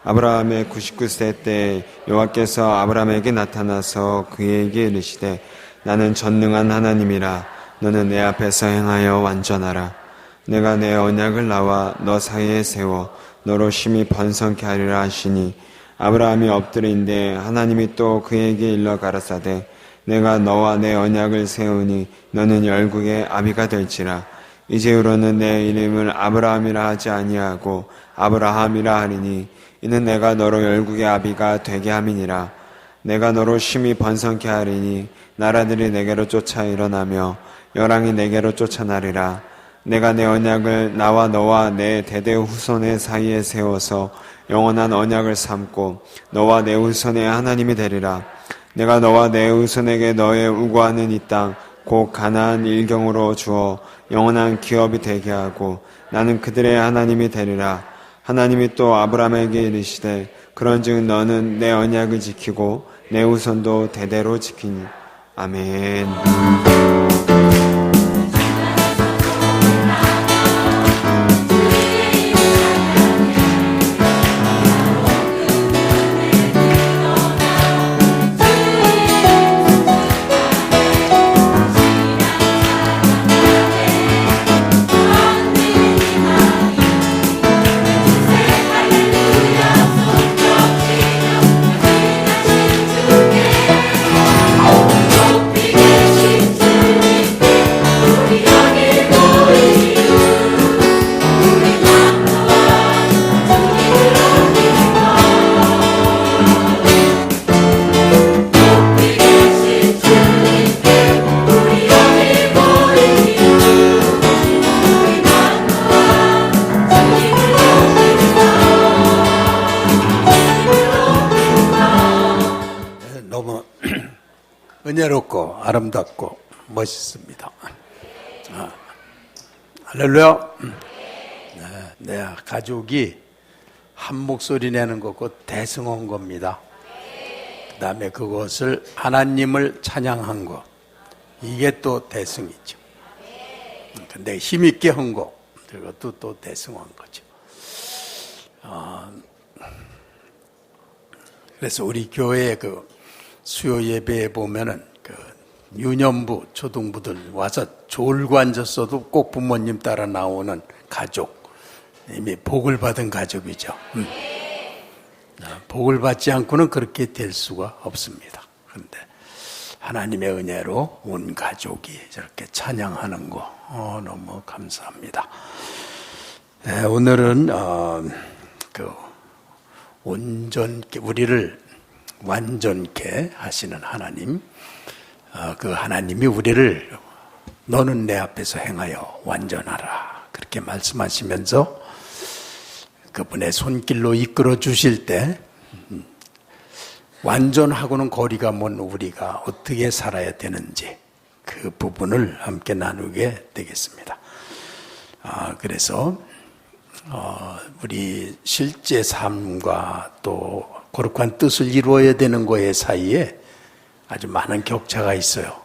아브라함의 99세 때 여호와께서 아브라함에게 나타나서 그에게 이르시되 나는 전능한 하나님이라. 너는 내 앞에서 행하여 완전하라. 내가 내 언약을 나와 너 사이에 세워 너로 심히 번성케 하리라 하시니 아브라함이 엎드린데 하나님이 또 그에게 일러 가라사대 내가 너와 내 언약을 세우니 너는 열국의 아비가 될지라. 이제후로는 내 이름을 아브라함이라 하지 아니하고 아브라함이라 하리니 이는 내가 너로 열국의 아비가 되게 함이니라. 내가 너로 심히 번성케 하리니 나라들이 내게로 쫓아 일어나며 열왕이 내게로 쫓아나리라. 내가 내 언약을 나와 너와 내 대대 후손의 사이에 세워서 영원한 언약을 삼고 너와 내 후손의 하나님이 되리라. 내가 너와 내 후손에게 너의 우고하는 이 땅 곧 가나안 일경으로 주어 영원한 기업이 되게 하고 나는 그들의 하나님이 되리라. 하나님이 또 아브라함에게 이르시되 그런즉 너는 내 언약을 지키고 내 후손도 대대로 지키니. 아멘. 은혜롭고 아름답고 멋있습니다. 할렐루야. 네, 가족이 한 목소리 내는 것고 대승한 겁니다. 그 다음에 그것을 하나님을 찬양한 것, 이게 또 대승이죠. 근데 힘있게 한 것, 그것도 또 대승한 거죠. 그래서 우리 교회의 그 수요 예배에 보면은 그 유년부, 초등부들 와서 졸고 앉았어도 꼭 부모님 따라 나오는 가족, 이미 복을 받은 가족이죠. 복을 받지 않고는 그렇게 될 수가 없습니다. 그런데 하나님의 은혜로 온 가족이 저렇게 찬양하는 거 너무 감사합니다. 네, 오늘은 그 온전케 우리를 완전케 하시는 하나님, 그 하나님이 우리를 너는 내 앞에서 행하여 완전하라 그렇게 말씀하시면서 그분의 손길로 이끌어 주실 때 완전하고는 거리가 먼 우리가 어떻게 살아야 되는지 그 부분을 함께 나누게 되겠습니다. 그래서 우리 실제 삶과 또 거룩한 뜻을 이루어야 되는 거에 사이에 아주 많은 격차가 있어요.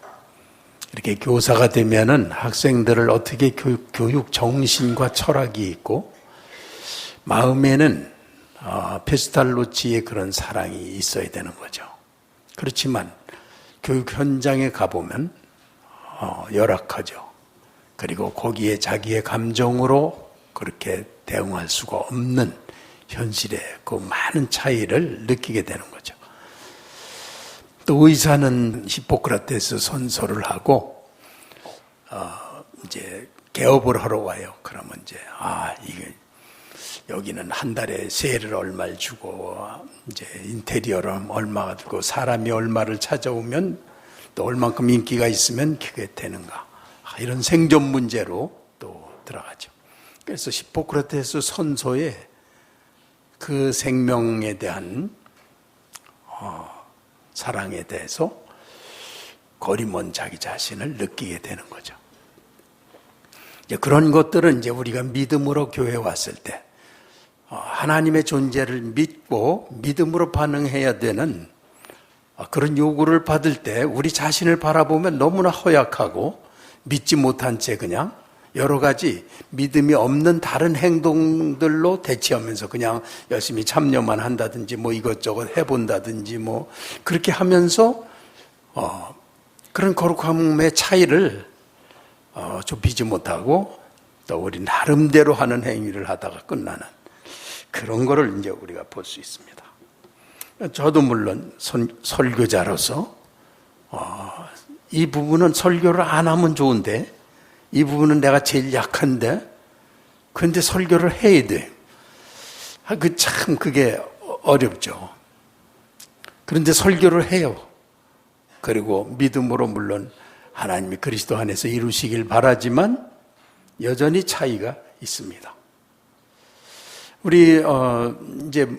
이렇게 교사가 되면은 학생들을 어떻게 교육 정신과 철학이 있고 마음에는 페스탈로치의 그런 사랑이 있어야 되는 거죠. 그렇지만 교육 현장에 가보면 열악하죠. 그리고 거기에 자기의 감정으로 그렇게 대응할 수가 없는 현실의 그 많은 차이를 느끼게 되는 거죠. 또 의사는 히포크라테스 선서를 하고 이제 개업을 하러 와요. 그러면 이제 이게 여기는 한 달에 세를 얼마를 주고 이제 인테리어를 얼마가 들고 사람이 얼마를 찾아오면 또 얼만큼 인기가 있으면 그게 되는가, 이런 생존 문제로 또 들어가죠. 그래서 히포크라테스 선서에 그 생명에 대한 사랑에 대해서 거리 먼 자기 자신을 느끼게 되는 거죠. 이제 그런 것들은 이제 우리가 믿음으로 교회에 왔을 때 하나님의 존재를 믿고 믿음으로 반응해야 되는 그런 요구를 받을 때 우리 자신을 바라보면 너무나 허약하고 믿지 못한 채 그냥 여러 가지 믿음이 없는 다른 행동들로 대치하면서 그냥 열심히 참여만 한다든지 뭐 이것저것 해본다든지 뭐 그렇게 하면서 그런 거룩함의 차이를 좁히지 못하고 또 우리 나름대로 하는 행위를 하다가 끝나는 그런 거를 이제 우리가 볼 수 있습니다. 저도 물론 설교자로서 이 부분은 설교를 안 하면 좋은데 이 부분은 내가 제일 약한데 그런데 설교를 해야 돼. 참 그게 어렵죠. 그런데 설교를 해요. 그리고 믿음으로 물론 하나님이 그리스도 안에서 이루시길 바라지만 여전히 차이가 있습니다. 우리 이제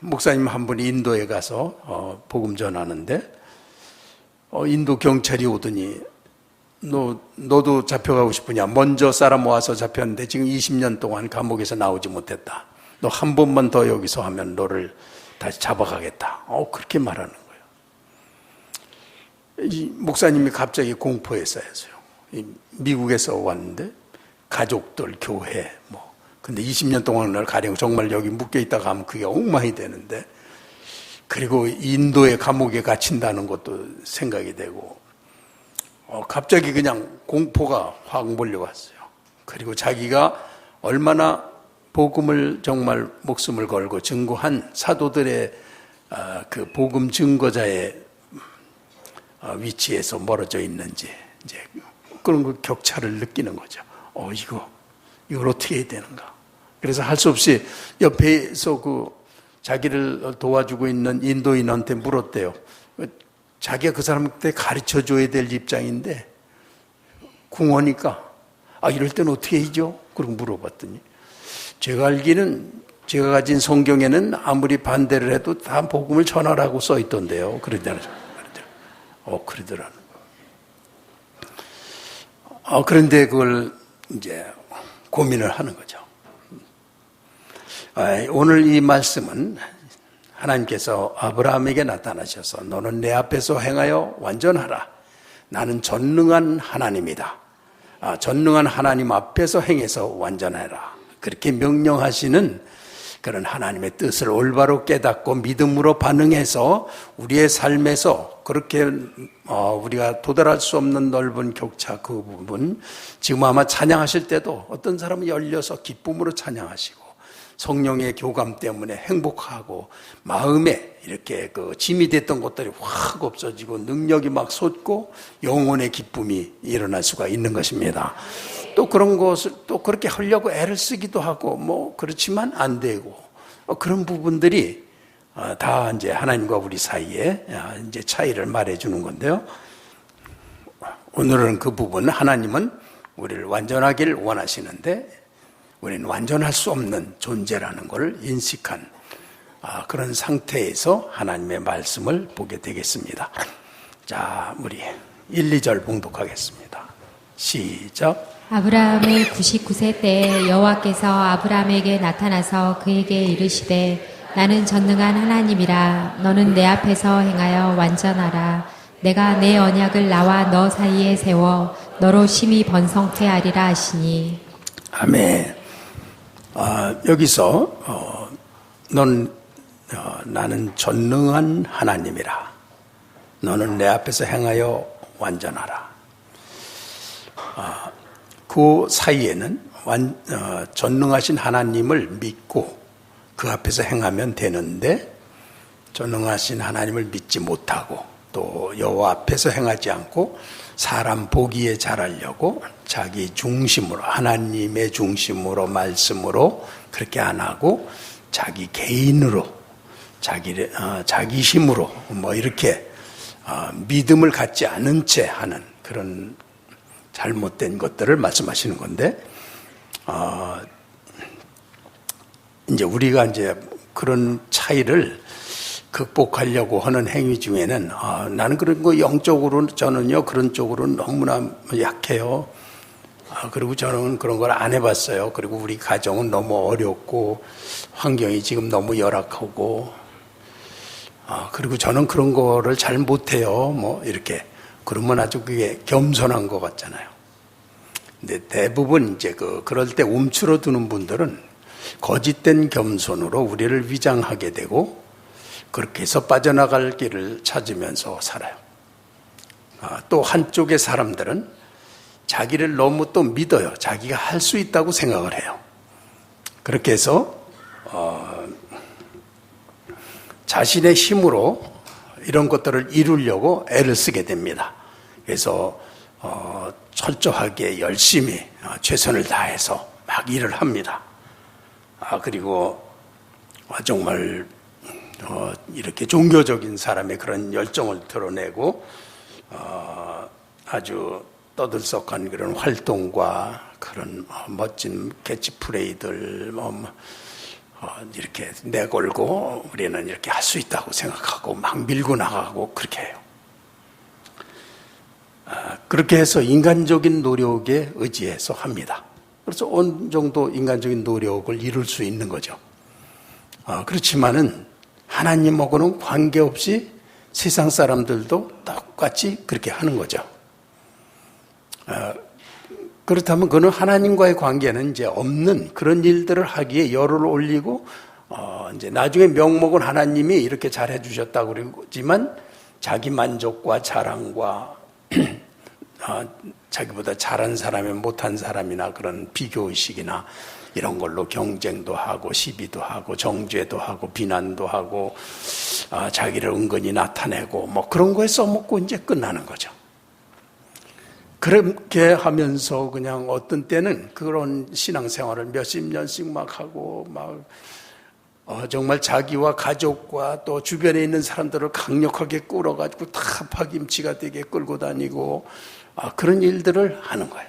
목사님 한 분이 인도에 가서 복음 전하는데 인도 경찰이 오더니 너도 잡혀가고 싶으냐? 먼저 사람 와서 잡혔는데 지금 20년 동안 감옥에서 나오지 못했다. 너 한 번만 더 여기서 하면 너를 다시 잡아가겠다. 그렇게 말하는 거예요. 이 목사님이 갑자기 공포에 쌓였어요. 미국에서 왔는데 가족들, 교회 근데 20년 동안을 가령 정말 여기 묶여있다가 하면 그게 엉망이 되는데 그리고 인도의 감옥에 갇힌다는 것도 생각이 되고 갑자기 그냥 공포가 확 몰려왔어요. 그리고 자기가 얼마나 복음을 정말 목숨을 걸고 증거한 사도들의 그 복음 증거자의 위치에서 멀어져 있는지 이제 그런 그 격차를 느끼는 거죠. 이걸 어떻게 해야 되는가? 그래서 할 수 없이 옆에서 자기를 도와주고 있는 인도인한테 물었대요. 자기가 그 사람한테 가르쳐 줘야 될 입장인데 궁어니까 이럴 때는 어떻게 해야죠? 그러고 물어봤더니 제가 알기는 제가 가진 성경에는 아무리 반대를 해도 다 복음을 전하라고 써 있던데요. 그러더라는 그런데 그걸 이제 고민을 하는 거죠. 오늘 이 말씀은 하나님께서 아브라함에게 나타나셔서 너는 내 앞에서 행하여 완전하라. 나는 전능한 하나님이다. 전능한 하나님 앞에서 행해서 완전하라. 그렇게 명령하시는 그런 하나님의 뜻을 올바로 깨닫고 믿음으로 반응해서 우리의 삶에서 그렇게 우리가 도달할 수 없는 넓은 격차 그 부분 지금 아마 찬양하실 때도 어떤 사람은 열려서 기쁨으로 찬양하시고 성령의 교감 때문에 행복하고 마음에 이렇게 짐이 됐던 것들이 확 없어지고 능력이 막 솟고 영혼의 기쁨이 일어날 수가 있는 것입니다. 또 그런 것을 또 그렇게 하려고 애를 쓰기도 하고 그렇지만 안 되고 그런 부분들이 다 이제 하나님과 우리 사이에 이제 차이를 말해주는 건데요. 오늘은 그 부분 하나님은 우리를 완전하길 원하시는데 우리는 완전할 수 없는 존재라는 것을 인식한 그런 상태에서 하나님의 말씀을 보게 되겠습니다. 자, 우리 1, 2절 봉독하겠습니다. 시작. 아브라함의 99세 때에 여호와께서 아브라함에게 나타나서 그에게 이르시되 나는 전능한 하나님이라. 너는 내 앞에서 행하여 완전하라. 내가 내 언약을 나와 너 사이에 세워 너로 심히 번성케 하리라 하시니. 아멘. 여기서 나는 전능한 하나님이라. 너는 내 앞에서 행하여 완전하라. 그 사이에는 전능하신 하나님을 믿고 그 앞에서 행하면 되는데 전능하신 하나님을 믿지 못하고 또 여호와 앞에서 행하지 않고 사람 보기에 잘하려고 자기 중심으로 하나님의 중심으로 말씀으로 그렇게 안 하고 자기 개인으로 자기 힘으로 이렇게 믿음을 갖지 않은 채 하는 그런 잘못된 것들을 말씀하시는 건데 이제 우리가 이제 그런 차이를 극복하려고 하는 행위 중에는 나는 그런 거 영적으로 저는요 그런 쪽으로 너무나 약해요. 그리고 저는 그런 걸 안 해봤어요. 그리고 우리 가정은 너무 어렵고 환경이 지금 너무 열악하고 그리고 저는 그런 거를 잘 못해요. 이렇게 그러면 아주 그게 겸손한 것 같잖아요. 근데 대부분 이제 그럴 때 움츠러드는 분들은 거짓된 겸손으로 우리를 위장하게 되고 그렇게 해서 빠져나갈 길을 찾으면서 살아요. 또 한쪽의 사람들은 자기를 너무 또 믿어요. 자기가 할 수 있다고 생각을 해요. 그렇게 해서 자신의 힘으로 이런 것들을 이루려고 애를 쓰게 됩니다. 그래서 철저하게 열심히 최선을 다해서 막 일을 합니다. 그리고 정말 이렇게 종교적인 사람의 그런 열정을 드러내고 아주 떠들썩한 그런 활동과 그런 멋진 캐치프레이들 이렇게 내걸고 우리는 이렇게 할 수 있다고 생각하고 막 밀고 나가고 그렇게 해요. 그렇게 해서 인간적인 노력에 의지해서 합니다. 그래서 어느 정도 인간적인 노력을 이룰 수 있는 거죠. 그렇지만은 하나님하고는 관계없이 세상 사람들도 똑같이 그렇게 하는 거죠. 그렇다면 그는 하나님과의 관계는 이제 없는 그런 일들을 하기에 열을 올리고 이제 나중에 명목은 하나님이 이렇게 잘해 주셨다고 그러지만 자기 만족과 자랑과 자기보다 잘한 사람이 못한 사람이나 그런 비교의식이나 이런 걸로 경쟁도 하고 시비도 하고 정죄도 하고 비난도 하고 자기를 은근히 나타내고 뭐 그런 거에 써먹고 이제 끝나는 거죠. 그렇게 하면서 그냥 어떤 때는 그런 신앙생활을 몇십 년씩 막 하고 막 정말 자기와 가족과 또 주변에 있는 사람들을 강력하게 끌어가지고 다 파김치가 되게 끌고 다니고 그런 일들을 하는 거예요.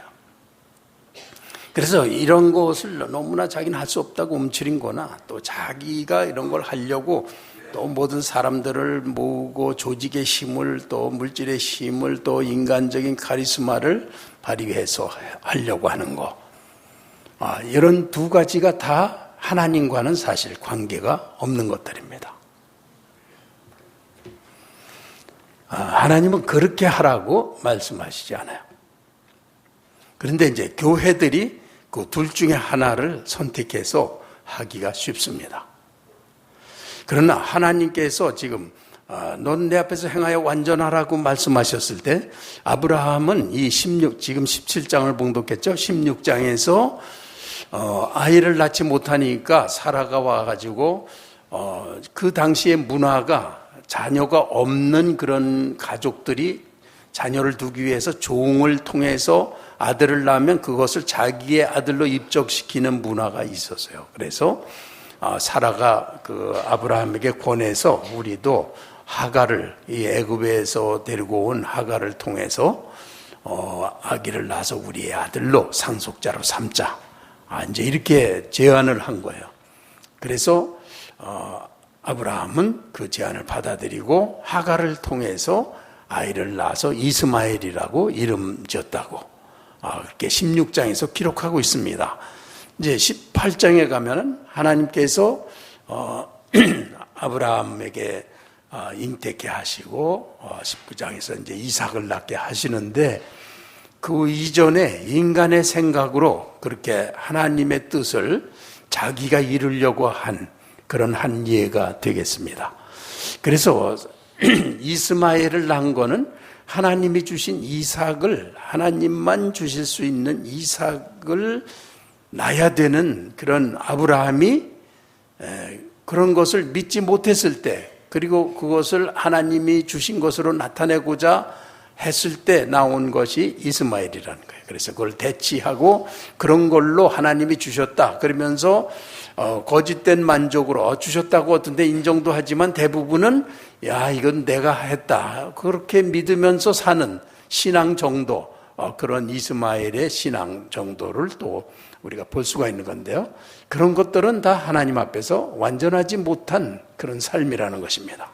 그래서 이런 것을 너무나 자기는 할 수 없다고 움츠린 또 자기가 이런 걸 하려고 또 모든 사람들을 모으고 조직의 힘을 또 물질의 힘을 또 인간적인 카리스마를 발휘해서 하려고 하는 거. 이런 두 가지가 다 하나님과는 사실 관계가 없는 것들입니다. 하나님은 그렇게 하라고 말씀하시지 않아요. 그런데 이제 교회들이 그 둘 중에 하나를 선택해서 하기가 쉽습니다. 그러나 하나님께서 지금 넌 내 앞에서 행하여 완전하라고 말씀하셨을 때 아브라함은 지금 17장을 봉독했죠. 16장에서 아이를 낳지 못하니까 사라가 와가지고 그 당시의 문화가 자녀가 없는 그런 가족들이 자녀를 두기 위해서 종을 통해서 아들을 낳으면 그것을 자기의 아들로 입적시키는 문화가 있었어요. 그래서 사라가 그 아브라함에게 권해서 우리도 하갈을 이 애굽에서 데리고 온 하갈을 통해서 아기를 낳아서 우리의 아들로 상속자로 삼자. 이제 이렇게 제안을 한 거예요. 그래서 아브라함은 그 제안을 받아들이고 하갈을 통해서 아이를 낳아서 이스마엘이라고 이름 지었다고 그렇게 16장에서 기록하고 있습니다. 이제 18장에 가면은 하나님께서 아브라함에게 잉태케 하시고 19장에서 이제 이삭을 낳게 하시는데 그 이전에 인간의 생각으로 그렇게 하나님의 뜻을 자기가 이루려고 한 그런 한 예가 되겠습니다. 그래서 이스마엘을 낳은 거는 하나님이 주신 이삭을 하나님만 주실 수 있는 이삭을 낳아야 되는 그런 아브라함이 그런 것을 믿지 못했을 때 그리고 그것을 하나님이 주신 것으로 나타내고자 했을 때 나온 것이 이스마엘이라는 거예요. 그래서 그걸 대치하고 그런 걸로 하나님이 주셨다. 그러면서 거짓된 만족으로 주셨다고 어떤데 인정도 하지만 대부분은 야 이건 내가 했다. 그렇게 믿으면서 사는 신앙 정도 그런 이스마엘의 신앙 정도를 또 우리가 볼 수가 있는 건데요. 그런 것들은 다 하나님 앞에서 완전하지 못한 그런 삶이라는 것입니다.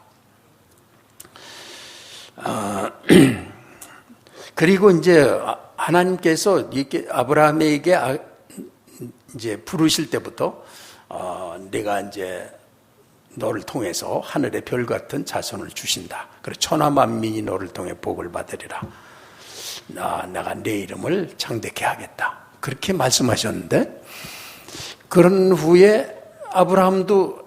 그리고 이제 하나님께서 이렇게 아브라함에게 이제 부르실 때부터 내가 이제 너를 통해서 하늘의 별 같은 자손을 주신다. 그리고 천하 만민이 너를 통해 복을 받으리라. 내가 내 이름을 창대케 하겠다. 그렇게 말씀하셨는데, 그런 후에 아브라함도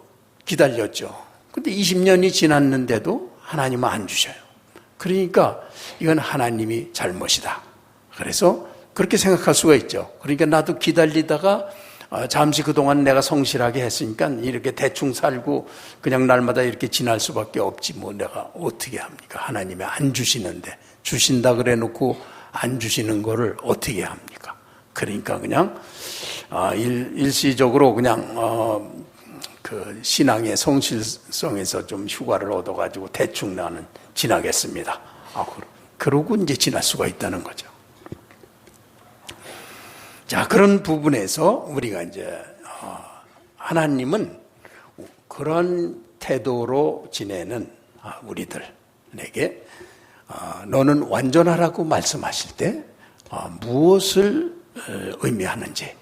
기다렸죠. 근데 20년이 지났는데도 하나님은 안 주셔요. 그러니까 이건 하나님이 잘못이다. 그래서 그렇게 생각할 수가 있죠. 그러니까 나도 기다리다가 잠시 그동안 내가 성실하게 했으니까 이렇게 대충 살고 그냥 날마다 이렇게 지날 수밖에 없지 뭐 내가 어떻게 합니까? 하나님이 안 주시는데, 주신다 그래 놓고 안 주시는 거를 어떻게 합니까? 그러니까 그냥 일시적으로 그냥 그 신앙의 성실성에서 좀 휴가를 얻어가지고 대충 나는 지나겠습니다. 그러고 이제 지날 수가 있다는 거죠. 자, 그런 부분에서 우리가 이제 하나님은 그런 태도로 지내는 우리들에게 너는 완전하라고 말씀하실 때 무엇을 의미하는지,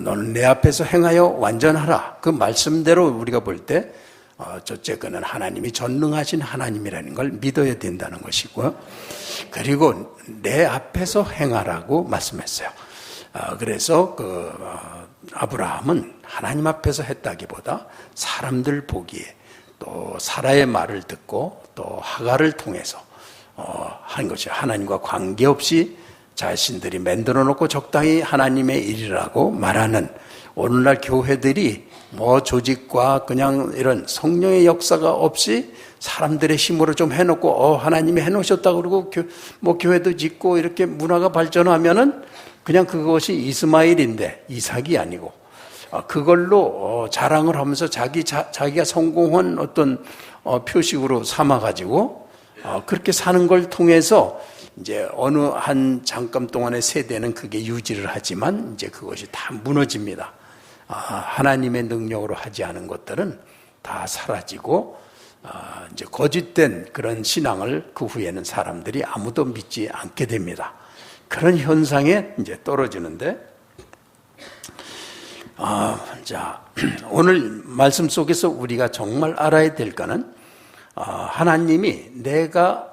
너는 내 앞에서 행하여 완전하라, 그 말씀대로 우리가 볼 때 첫째 그는 하나님이 전능하신 하나님이라는 걸 믿어야 된다는 것이고요. 그리고 내 앞에서 행하라고 말씀했어요. 그래서 아브라함은 하나님 앞에서 했다기보다 사람들 보기에, 또 사라의 말을 듣고 또 하갈을 통해서 한 것이, 하나님과 관계없이 자신들이 만들어 놓고 적당히 하나님의 일이라고 말하는, 오늘날 교회들이 뭐 조직과 그냥 이런 성령의 역사가 없이 사람들의 힘으로 좀 해놓고 하나님이 해놓으셨다 그러고 뭐 교회도 짓고 이렇게 문화가 발전하면은 그냥 그것이 이스마엘인데 이삭이 아니고 그걸로 자랑을 하면서 자기가 성공한 어떤 표식으로 삼아가지고 그렇게 사는 걸 통해서 이제 어느 한 잠깐 동안의 세대는 그게 유지를 하지만 이제 그것이 다 무너집니다. 하나님의 능력으로 하지 않은 것들은 다 사라지고 이제 거짓된 그런 신앙을 그 후에는 사람들이 아무도 믿지 않게 됩니다. 그런 현상에 이제 떨어지는데, 자, 오늘 말씀 속에서 우리가 정말 알아야 될 거는 하나님이 내가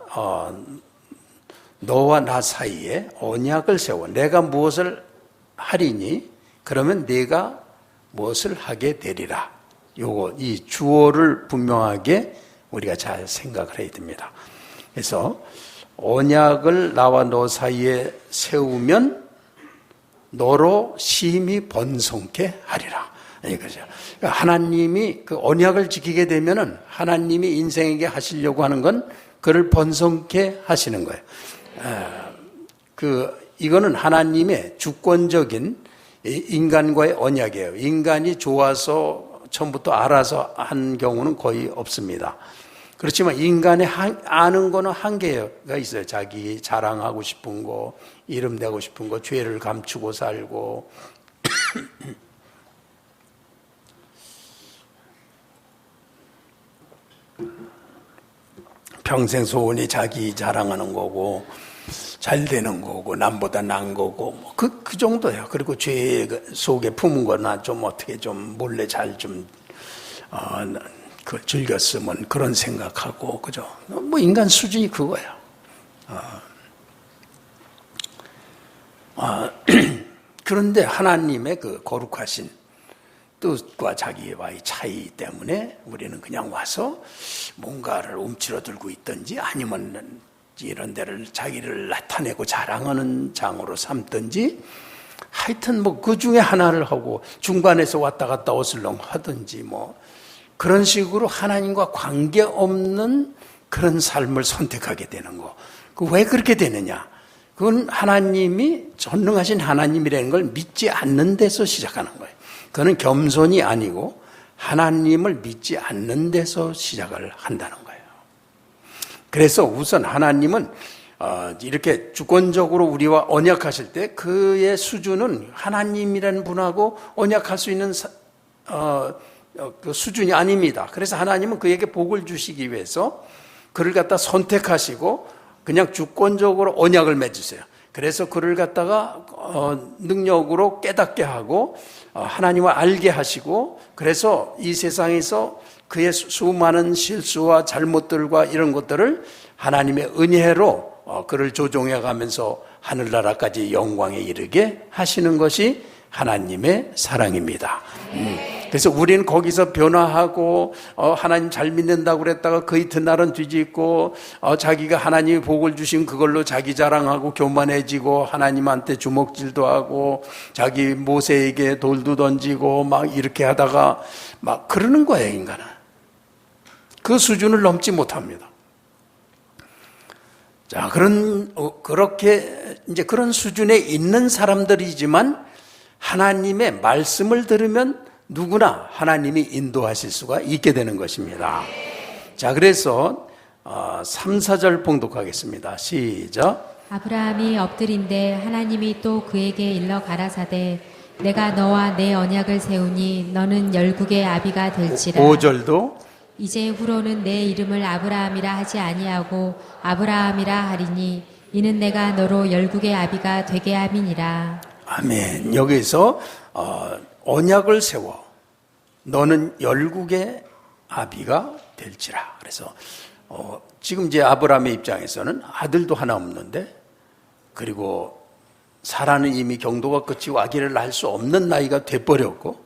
너와 나 사이에 언약을 세워 내가 무엇을 하리니 그러면 내가 무엇을 하게 되리라. 이 주어를 분명하게 우리가 잘 생각을 해야 됩니다. 그래서 언약을 나와 너 사이에 세우면 너로 심히 번성케 하리라. 이거죠. 그러니까 하나님이 그 언약을 지키게 되면은 하나님이 인생에게 하시려고 하는 건 그를 번성케 하시는 거예요. 이거는 하나님의 주권적인 인간과의 언약이에요. 인간이 좋아서 처음부터 알아서 한 경우는 거의 없습니다. 그렇지만 인간의 아는 거는 한계가 있어요. 자기 자랑하고 싶은 거, 이름 내고 싶은 거, 죄를 감추고 살고 평생 소원이 자기 자랑하는 거고 잘 되는 거고 남보다 나은 거고 뭐 그 정도예요. 그리고 죄 속에 품은 거나 좀 어떻게 좀 몰래 잘 좀 즐겼으면 그런 생각하고, 그죠? 뭐 인간 수준이 그거예요. 그런데 하나님의 그 거룩하신 뜻과 자기와의 차이 때문에 우리는 그냥 와서 뭔가를 움츠러 들고 있든지 아니면 이런 데를 자기를 나타내고 자랑하는 장으로 삼든지 하여튼 뭐 그 중에 하나를 하고 중간에서 왔다 갔다 어슬렁 하든지 뭐 그런 식으로 하나님과 관계없는 그런 삶을 선택하게 되는 거. 왜 그렇게 되느냐? 그건 하나님이 전능하신 하나님이라는 걸 믿지 않는 데서 시작하는 거예요. 그거는 겸손이 아니고 하나님을 믿지 않는 데서 시작을 한다는 거예요. 그래서 우선 하나님은 이렇게 주권적으로 우리와 언약하실 때 그의 수준은 하나님이라는 분하고 언약할 수 있는 그 수준이 아닙니다. 그래서 하나님은 그에게 복을 주시기 위해서 그를 갖다 선택하시고 그냥 주권적으로 언약을 맺으세요. 그래서 그를 갖다가 능력으로 깨닫게 하고 하나님을 알게 하시고, 그래서 이 세상에서 그의 수많은 실수와 잘못들과 이런 것들을 하나님의 은혜로 그를 조종해 가면서 하늘나라까지 영광에 이르게 하시는 것이 하나님의 사랑입니다. 그래서 우리는 거기서 변화하고 하나님 잘 믿는다고 그랬다가 그 이튿날은 뒤집고 자기가 하나님이 복을 주신 그걸로 자기 자랑하고 교만해지고 하나님한테 주먹질도 하고 자기 모세에게 돌도 던지고 막 이렇게 하다가 막 그러는 거예요. 인간은 그 수준을 넘지 못합니다. 자, 그렇게 이제 그런 수준에 있는 사람들이지만 하나님의 말씀을 들으면 누구나 하나님이 인도하실 수가 있게 되는 것입니다. 자, 그래서 3, 4절 봉독하겠습니다. 시작. 아브라함이 엎드린데 하나님이 또 그에게 일러 가라사대 내가 너와 내 언약을 세우니 너는 열국의 아비가 될지라. 5절도 이제 후로는 내 이름을 아브라함이라 하지 아니하고 아브라함이라 하리니 이는 내가 너로 열국의 아비가 되게 함이니라. 아멘. 여기서 언약을 세워 너는 열국의 아비가 될지라. 그래서 지금 이제 아브라함의 입장에서는 아들도 하나 없는데 그리고 사라는 이미 경도가 끝이고 아기를 낳을 수 없는 나이가 돼버렸고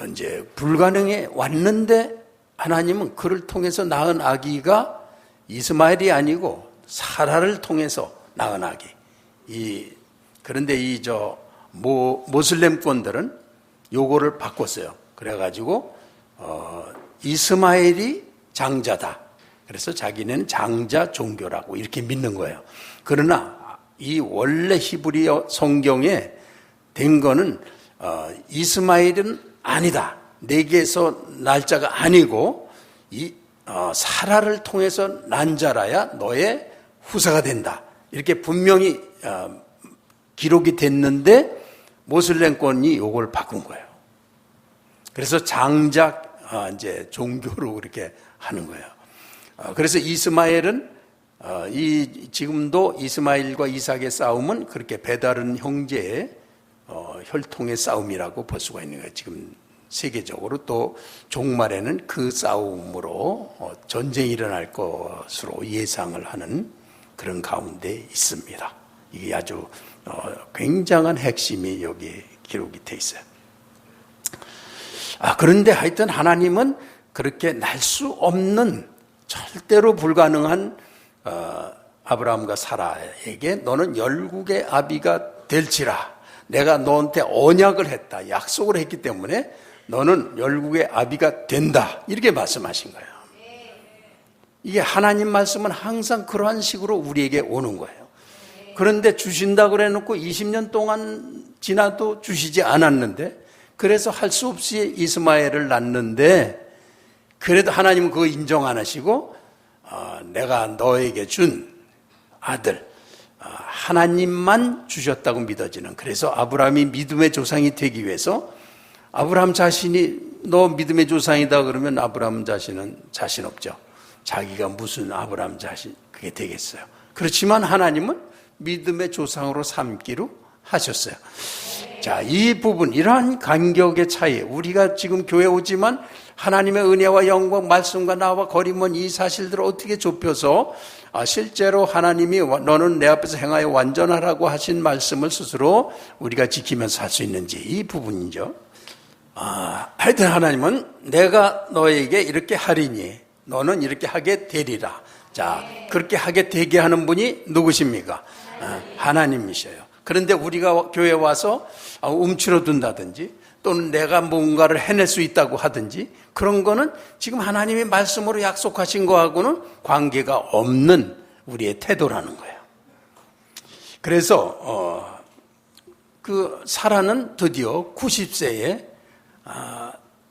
이제 불가능해 왔는데 하나님은 그를 통해서 낳은 아기가 이스마엘이 아니고 사라를 통해서 낳은 아기. 그런데 모슬렘권들은 요거를 바꿨어요. 그래가지고 이스마엘이 장자다. 그래서 자기는 장자 종교라고 이렇게 믿는 거예요. 그러나 이 원래 히브리어 성경에 된 거는 이스마엘은 아니다. 내게서 날짜가 아니고 사라를 통해서 난 자라야 너의 후사가 된다. 이렇게 분명히 기록이 됐는데 모슬렘권이 요걸 바꾼 거예요. 그래서 장자 이제 종교로 그렇게 하는 거예요. 그래서 이스마엘은 지금도 이스마엘과 이삭의 싸움은 그렇게 배다른 형제의 혈통의 싸움이라고 볼 수가 있는 거예요. 지금 세계적으로 또 종말에는 그 싸움으로 전쟁이 일어날 것으로 예상을 하는 그런 가운데 있습니다. 이게 아주 굉장한 핵심이 여기에 기록이 돼 있어요. 그런데 하여튼 하나님은 그렇게 날 수 없는 절대로 불가능한 아브라함과 사라에게 너는 열국의 아비가 될지라. 내가 너한테 언약을 했다. 약속을 했기 때문에 너는 열국의 아비가 된다. 이렇게 말씀하신 거예요. 이게 하나님 말씀은 항상 그러한 식으로 우리에게 오는 거예요. 그런데 주신다 그래 놓고 20년 동안 지나도 주시지 않았는데 그래서 할 수 없이 이스마엘을 낳는데 그래도 하나님은 그거 인정 안 하시고 내가 너에게 준 아들 하나님만 주셨다고 믿어지는. 그래서 아브라함이 믿음의 조상이 되기 위해서 아브라함 자신이 너 믿음의 조상이다 그러면 아브라함 자신은 자신 없죠. 자기가 무슨 아브라함 자신 그게 되겠어요. 그렇지만 하나님은 믿음의 조상으로 삼기로 하셨어요. 자, 이 부분 이러한 간격의 차이 우리가 지금 교회 오지만 하나님의 은혜와 영광 말씀과 나와 거리면 이 사실들을 어떻게 좁혀서 실제로 하나님이 너는 내 앞에서 행하여 완전하라고 하신 말씀을 스스로 우리가 지키면서 할 수 있는지 이 부분이죠. 하여튼 하나님은 내가 너에게 이렇게 하리니 너는 이렇게 하게 되리라. 자, 그렇게 하게 되게 하는 분이 누구십니까? 하나님이셔요. 그런데 우리가 교회에 와서 움츠러든다든지 또는 내가 뭔가를 해낼 수 있다고 하든지 그런 거는 지금 하나님의 말씀으로 약속하신 거하고는 관계가 없는 우리의 태도라는 거예요. 그래서 그 사라는 드디어 90세에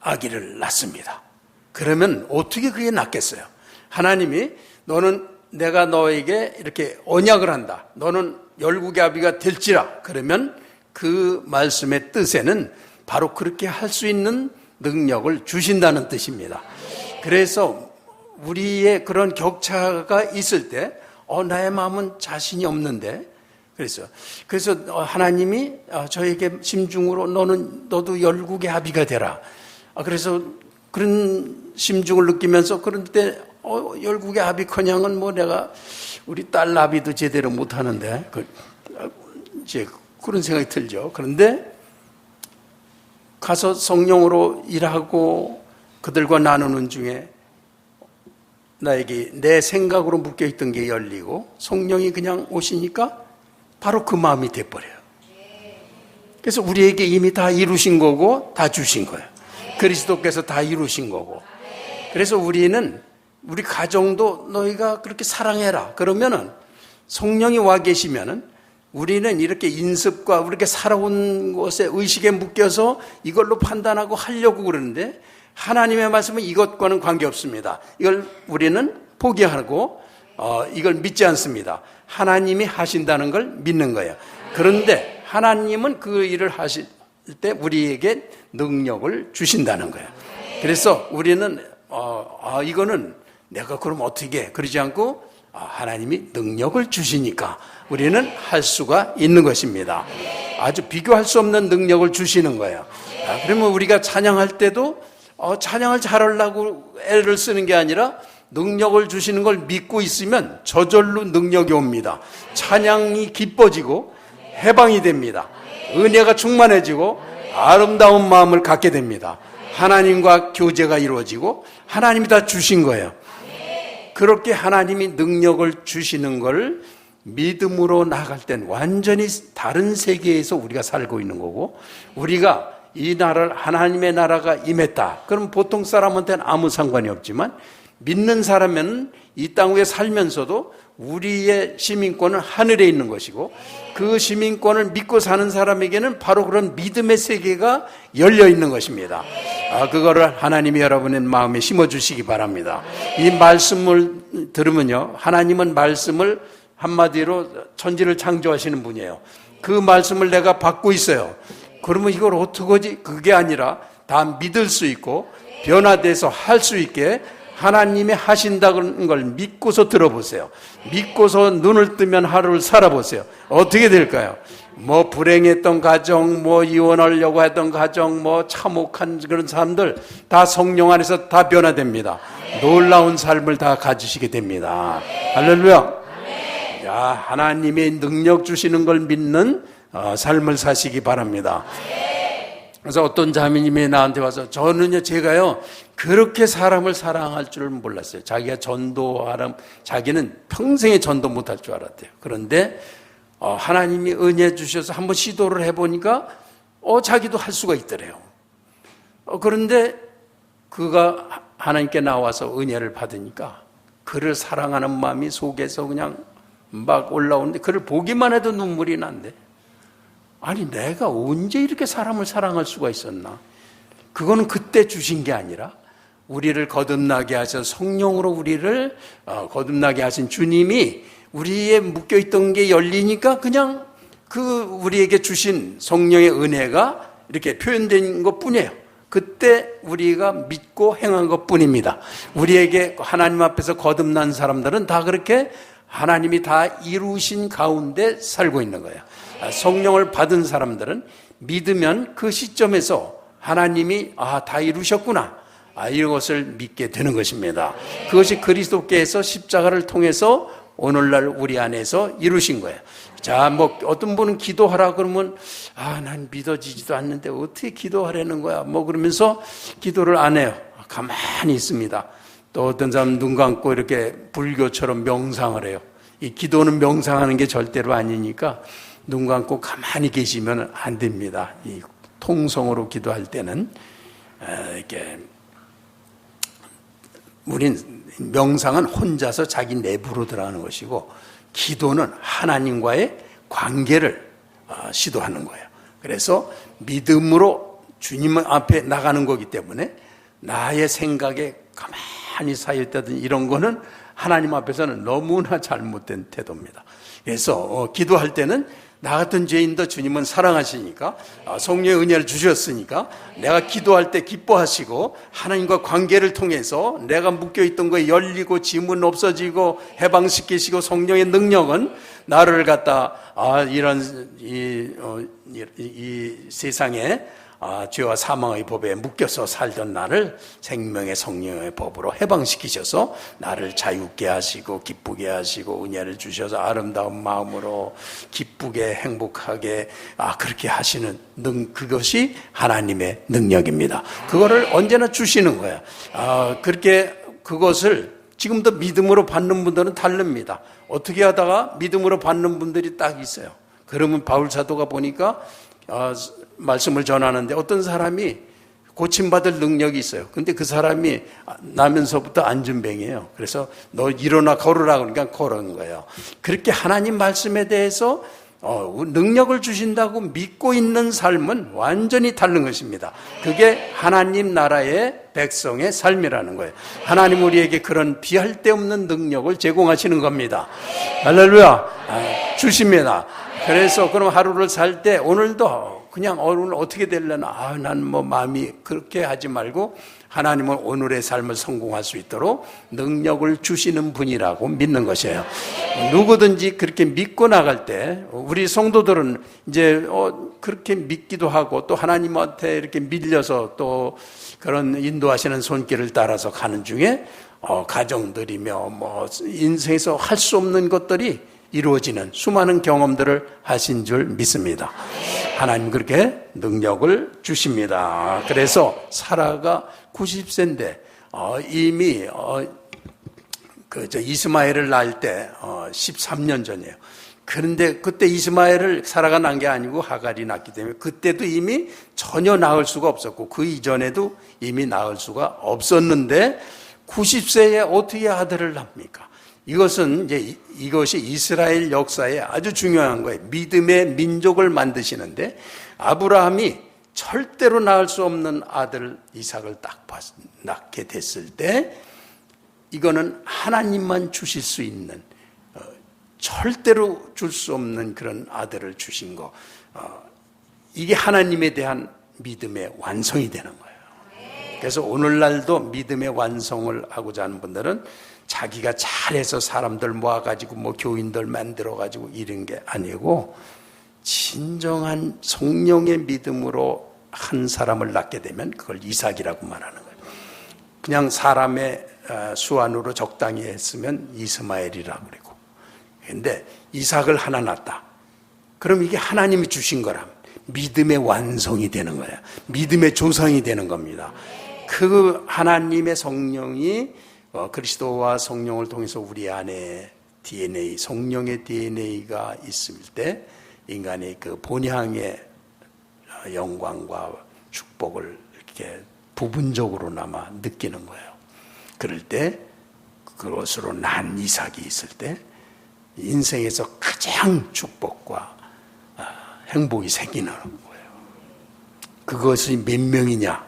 아기를 낳습니다. 그러면 어떻게 그게 낫겠어요? 하나님이 너는 내가 너에게 이렇게 언약을 한다. 너는 열국의 아비가 될지라. 그러면 그 말씀의 뜻에는 바로 그렇게 할 수 있는 능력을 주신다는 뜻입니다. 그래서 우리의 그런 격차가 있을 때 나의 마음은 자신이 없는데 그래서 하나님이 저에게 심중으로 너도 열국의 아비가 되라. 그래서 그런 심중을 느끼면서 그런데 열국의 아비커냥은 뭐 내가 우리 딸 나비도 제대로 못하는데 이제 그런 생각이 들죠. 그런데 가서 성령으로 일하고 그들과 나누는 중에 나에게 내 생각으로 묶여있던 게 열리고 성령이 그냥 오시니까 바로 그 마음이 돼버려요. 그래서 우리에게 이미 다 이루신 거고 다 주신 거예요. 그리스도께서 다 이루신 거고. 그래서 우리는 우리 가정도 너희가 그렇게 사랑해라. 그러면은 성령이 와 계시면은 우리는 이렇게 인습과 이렇게 살아온 것에 의식에 묶여서 이걸로 판단하고 하려고 그러는데 하나님의 말씀은 이것과는 관계없습니다. 이걸 우리는 포기하고 이걸 믿지 않습니다. 하나님이 하신다는 걸 믿는 거예요. 그런데 하나님은 그 일을 하실 때 우리에게 능력을 주신다는 거예요. 그래서 우리는 이거는 내가 그럼 어떻게 해? 그러지 않고 하나님이 능력을 주시니까 우리는 할 수가 있는 것입니다. 아주 비교할 수 없는 능력을 주시는 거예요. 그러면 우리가 찬양할 때도 찬양을 잘하려고 애를 쓰는 게 아니라 능력을 주시는 걸 믿고 있으면 저절로 능력이 옵니다. 찬양이 기뻐지고 해방이 됩니다. 은혜가 충만해지고 아름다운 마음을 갖게 됩니다. 하나님과 교제가 이루어지고 하나님이 다 주신 거예요. 그렇게 하나님이 능력을 주시는 걸 믿음으로 나갈 땐 완전히 다른 세계에서 우리가 살고 있는 거고, 우리가 이 나라를 하나님의 나라가 임했다. 그럼 보통 사람한테는 아무 상관이 없지만 믿는 사람은 이 땅 위에 살면서도 우리의 시민권은 하늘에 있는 것이고 그 시민권을 믿고 사는 사람에게는 바로 그런 믿음의 세계가 열려 있는 것입니다. 그거를 하나님이 여러분의 마음에 심어주시기 바랍니다. 이 말씀을 들으면요, 하나님은 말씀을 한마디로 천지를 창조하시는 분이에요. 그 말씀을 내가 받고 있어요. 그러면 이걸 어떡하지? 그게 아니라 다 믿을 수 있고 변화돼서 할 수 있게 하나님이 하신다는 걸 믿고서 들어보세요. 믿고서 눈을 뜨면 하루를 살아보세요. 어떻게 될까요? 뭐 불행했던 가정, 뭐 이혼하려고 했던 가정, 뭐 참혹한 그런 사람들 다 성령 안에서 다 변화됩니다. 놀라운 삶을 다 가지시게 됩니다. 할렐루야. 야, 하나님의 능력 주시는 걸 믿는 삶을 사시기 바랍니다. 그래서 어떤 자매님이 나한테 와서 저는요, 제가요 그렇게 사람을 사랑할 줄은 몰랐어요. 자기가 전도하람, 자기는 평생에 전도 못할 줄 알았대요. 그런데 하나님이 은혜 주셔서 한번 시도를 해보니까 자기도 할 수가 있더래요. 그런데 그가 하나님께 나와서 은혜를 받으니까 그를 사랑하는 마음이 속에서 그냥 막 올라오는데 그를 보기만 해도 눈물이 난대. 아니, 내가 언제 이렇게 사람을 사랑할 수가 있었나? 그거는 그때 주신 게 아니라 우리를 거듭나게 하셔서 성령으로 우리를 거듭나게 하신 주님이 우리에 묶여있던 게 열리니까 그냥 그 우리에게 주신 성령의 은혜가 이렇게 표현된 것 뿐이에요. 그때 우리가 믿고 행한 것 뿐입니다. 우리에게 하나님 앞에서 거듭난 사람들은 다 그렇게 하나님이 다 이루신 가운데 살고 있는 거예요. 성령을 받은 사람들은 믿으면 그 시점에서 하나님이 다 이루셨구나, 이것을 믿게 되는 것입니다. 그것이 그리스도께서 십자가를 통해서 오늘날 우리 안에서 이루신 거예요. 자, 뭐 어떤 분은 기도하라 그러면 난 믿어지지도 않는데 어떻게 기도하라는 거야 뭐 그러면서 기도를 안 해요. 가만히 있습니다. 또 어떤 사람은 눈 감고 이렇게 불교처럼 명상을 해요. 이 기도는 명상하는 게 절대로 아니니까 눈 감고 가만히 계시면 안 됩니다. 이 통성으로 기도할 때는 이렇게 우린 명상은 혼자서 자기 내부로 들어가는 것이고 기도는 하나님과의 관계를 시도하는 거예요. 그래서 믿음으로 주님 앞에 나가는 거기 때문에 나의 생각에 가만히 쌓여있다든 이런 거는 하나님 앞에서는 너무나 잘못된 태도입니다. 그래서 기도할 때는 나 같은 죄인도 주님은 사랑하시니까 성령의 은혜를 주셨으니까 내가 기도할 때 기뻐하시고 하나님과 관계를 통해서 내가 묶여있던 거에 열리고 짐은 없어지고 해방시키시고 성령의 능력은 나를 갖다 이런 이 세상에 죄와 사망의 법에 묶여서 살던 나를 생명의 성령의 법으로 해방시키셔서 나를 자유케 하시고 기쁘게 하시고 은혜를 주셔서 아름다운 마음으로 기쁘게 행복하게 그렇게 하시는 그것이 하나님의 능력입니다. 그거를 언제나 주시는 거예요. 그렇게 그것을 지금도 믿음으로 받는 분들은 다릅니다. 어떻게 하다가 믿음으로 받는 분들이 딱 있어요. 그러면 바울 사도가 보니까 말씀을 전하는데 어떤 사람이 고침받을 능력이 있어요. 근데 그 사람이 나면서부터 안전뱅이에요. 그래서 너 일어나 걸으라 그러니까 걸은 거예요. 그렇게 하나님 말씀에 대해서 능력을 주신다고 믿고 있는 삶은 완전히 다른 것입니다. 그게 하나님 나라의 백성의 삶이라는 거예요. 하나님 우리에게 그런 비할 데 없는 능력을 제공하시는 겁니다. 할렐루야. 주십니다. 그래서 그럼 하루를 살 때 오늘도 그냥 오늘 어떻게 되려나 난 뭐 마음이 그렇게 하지 말고 하나님은 오늘의 삶을 성공할 수 있도록 능력을 주시는 분이라고 믿는 것이에요. 누구든지 그렇게 믿고 나갈 때 우리 성도들은 이제 그렇게 믿기도 하고 또 하나님한테 이렇게 밀려서 또 그런 인도하시는 손길을 따라서 가는 중에 가정들이며 뭐 인생에서 할 수 없는 것들이 이루어지는 수많은 경험들을 하신 줄 믿습니다. 하나님 그렇게 능력을 주십니다. 그래서 사라가 90세인데 이미 이스마엘을 낳을 때 13년 전이에요. 그런데 그때 이스마엘을 사라가 낳은 게 아니고 하갈이 낳기 때문에 그때도 이미 전혀 낳을 수가 없었고 그 이전에도 이미 낳을 수가 없었는데 90세에 어떻게 아들을 낳습니까? 이것이 이스라엘 역사에 아주 중요한 거예요. 믿음의 민족을 만드시는데 아브라함이 절대로 낳을 수 없는 아들 이삭을 딱 낳게 됐을 때 이거는 하나님만 주실 수 있는 절대로 줄 수 없는 그런 아들을 주신 거 이게 하나님에 대한 믿음의 완성이 되는 거예요. 그래서 오늘날도 믿음의 완성을 하고자 하는 분들은 자기가 잘해서 사람들 모아가지고 뭐 교인들 만들어가지고 이런 게 아니고 진정한 성령의 믿음으로 한 사람을 낳게 되면 그걸 이삭이라고 말하는 거예요. 그냥 사람의 수완으로 적당히 했으면 이스마엘이라고 그러고 그런데 이삭을 하나 낳았다. 그럼 이게 하나님이 주신 거라 믿음의 완성이 되는 거예요. 믿음의 조상이 되는 겁니다. 그 하나님의 성령이 그리스도와 성령을 통해서 우리 안에 DNA, 성령의 DNA가 있을 때 인간의 그 본향의 영광과 축복을 이렇게 부분적으로나마 느끼는 거예요. 그럴 때 그것으로 난 이삭이 있을 때 인생에서 가장 축복과 행복이 생기는 거예요. 그것이 몇 명이냐?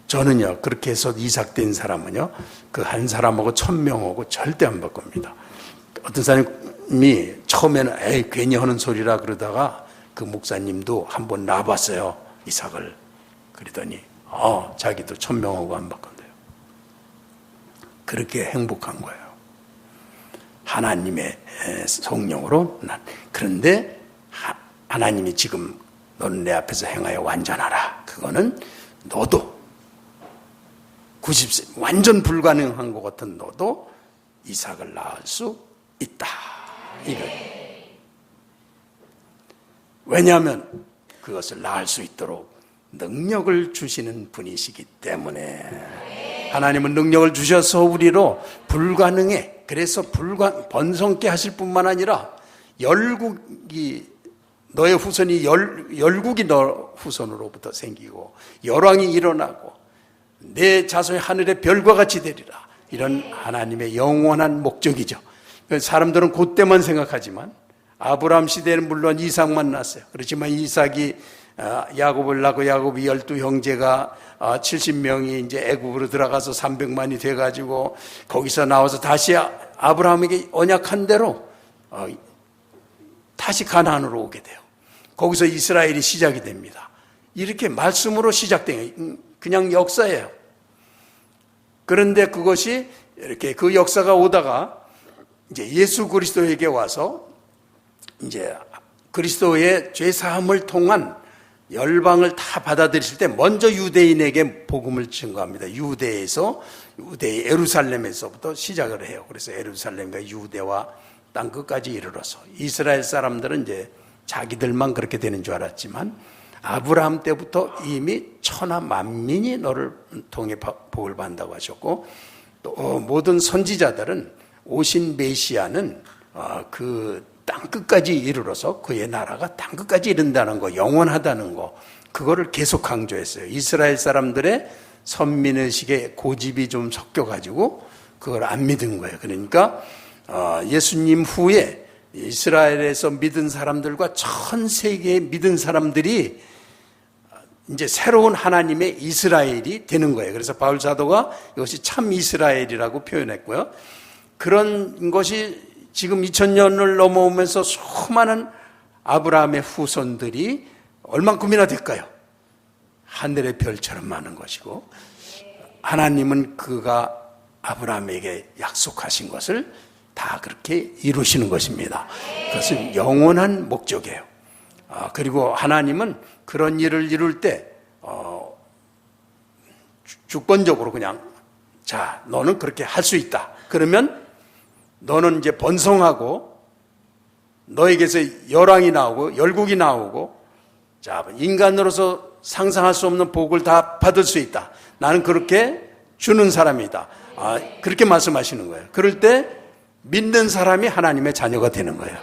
저는요, 그렇게 해서 이삭된 사람은요, 그 한 사람하고 1000명하고 절대 안 바꿉니다. 어떤 사람이 처음에는 괜히 하는 소리라 그러다가 그 목사님도 한번 놔봤어요, 이삭을. 그러더니, 자기도 1000명하고 안 바꾼대요. 그렇게 행복한 거예요. 하나님의 성령으로. 그런데 하나님이 지금 너는 내 앞에서 행하여 완전하라. 그거는 너도 90세 완전 불가능한 것 같은 너도 이삭을 낳을 수 있다. 이거예요. 왜냐하면 그것을 낳을 수 있도록 능력을 주시는 분이시기 때문에 하나님은 능력을 주셔서 우리로 불가능해. 그래서 번성케 하실 뿐만 아니라 너의 후손이 열국이 너 후손으로부터 생기고 열왕이 일어나고 내 자손이 하늘의 별과 같이 되리라. 이런 하나님의 영원한 목적이죠. 사람들은 그때만 생각하지만 아브라함 시대에는 물론 이삭만 낳았어요. 그렇지만 이삭이 야곱을 낳고 야곱이 12형제가 70명이 이제 애국으로 들어가서 300만이 돼가지고 거기서 나와서 다시 아브라함에게 언약한 대로 다시 가나안으로 오게 돼요. 거기서 이스라엘이 시작이 됩니다. 이렇게 말씀으로 시작된 그냥 역사예요. 그런데 그것이 이렇게 그 역사가 오다가 이제 예수 그리스도에게 와서 이제 그리스도의 죄 사함을 통한 열방을 다 받아들이실 때 먼저 유대인에게 복음을 증거합니다. 유대 예루살렘에서부터 시작을 해요. 그래서 예루살렘과 유대와 땅 끝까지 이르러서 이스라엘 사람들은 이제 자기들만 그렇게 되는 줄 알았지만 아브라함 때부터 이미 천하 만민이 너를 통해 복을 받는다고 하셨고, 또 모든 선지자들은 오신 메시아는 그 땅 끝까지 이르러서 그의 나라가 땅 끝까지 이른다는 거, 영원하다는 거, 그거를 계속 강조했어요. 이스라엘 사람들의 선민의식에 고집이 좀 섞여가지고 그걸 안 믿은 거예요. 그러니까 예수님 후에 이스라엘에서 믿은 사람들과 전 세계에 믿은 사람들이 이제 새로운 하나님의 이스라엘이 되는 거예요. 그래서 바울 사도가 이것이 참 이스라엘이라고 표현했고요. 그런 것이 지금 2000년을 넘어오면서 수많은 아브라함의 후손들이 얼만큼이나 될까요? 하늘의 별처럼 많은 것이고, 하나님은 그가 아브라함에게 약속하신 것을 다 그렇게 이루시는 것입니다. 그것은 영원한 목적이에요. 그리고 하나님은 그런 일을 이룰 때 주권적으로 그냥, 자, 너는 그렇게 할 수 있다. 그러면 너는 이제 번성하고 너에게서 열왕이 나오고 열국이 나오고, 자, 인간으로서 상상할 수 없는 복을 다 받을 수 있다. 나는 그렇게 주는 사람이다. 그렇게 말씀하시는 거예요. 그럴 때 믿는 사람이 하나님의 자녀가 되는 거예요.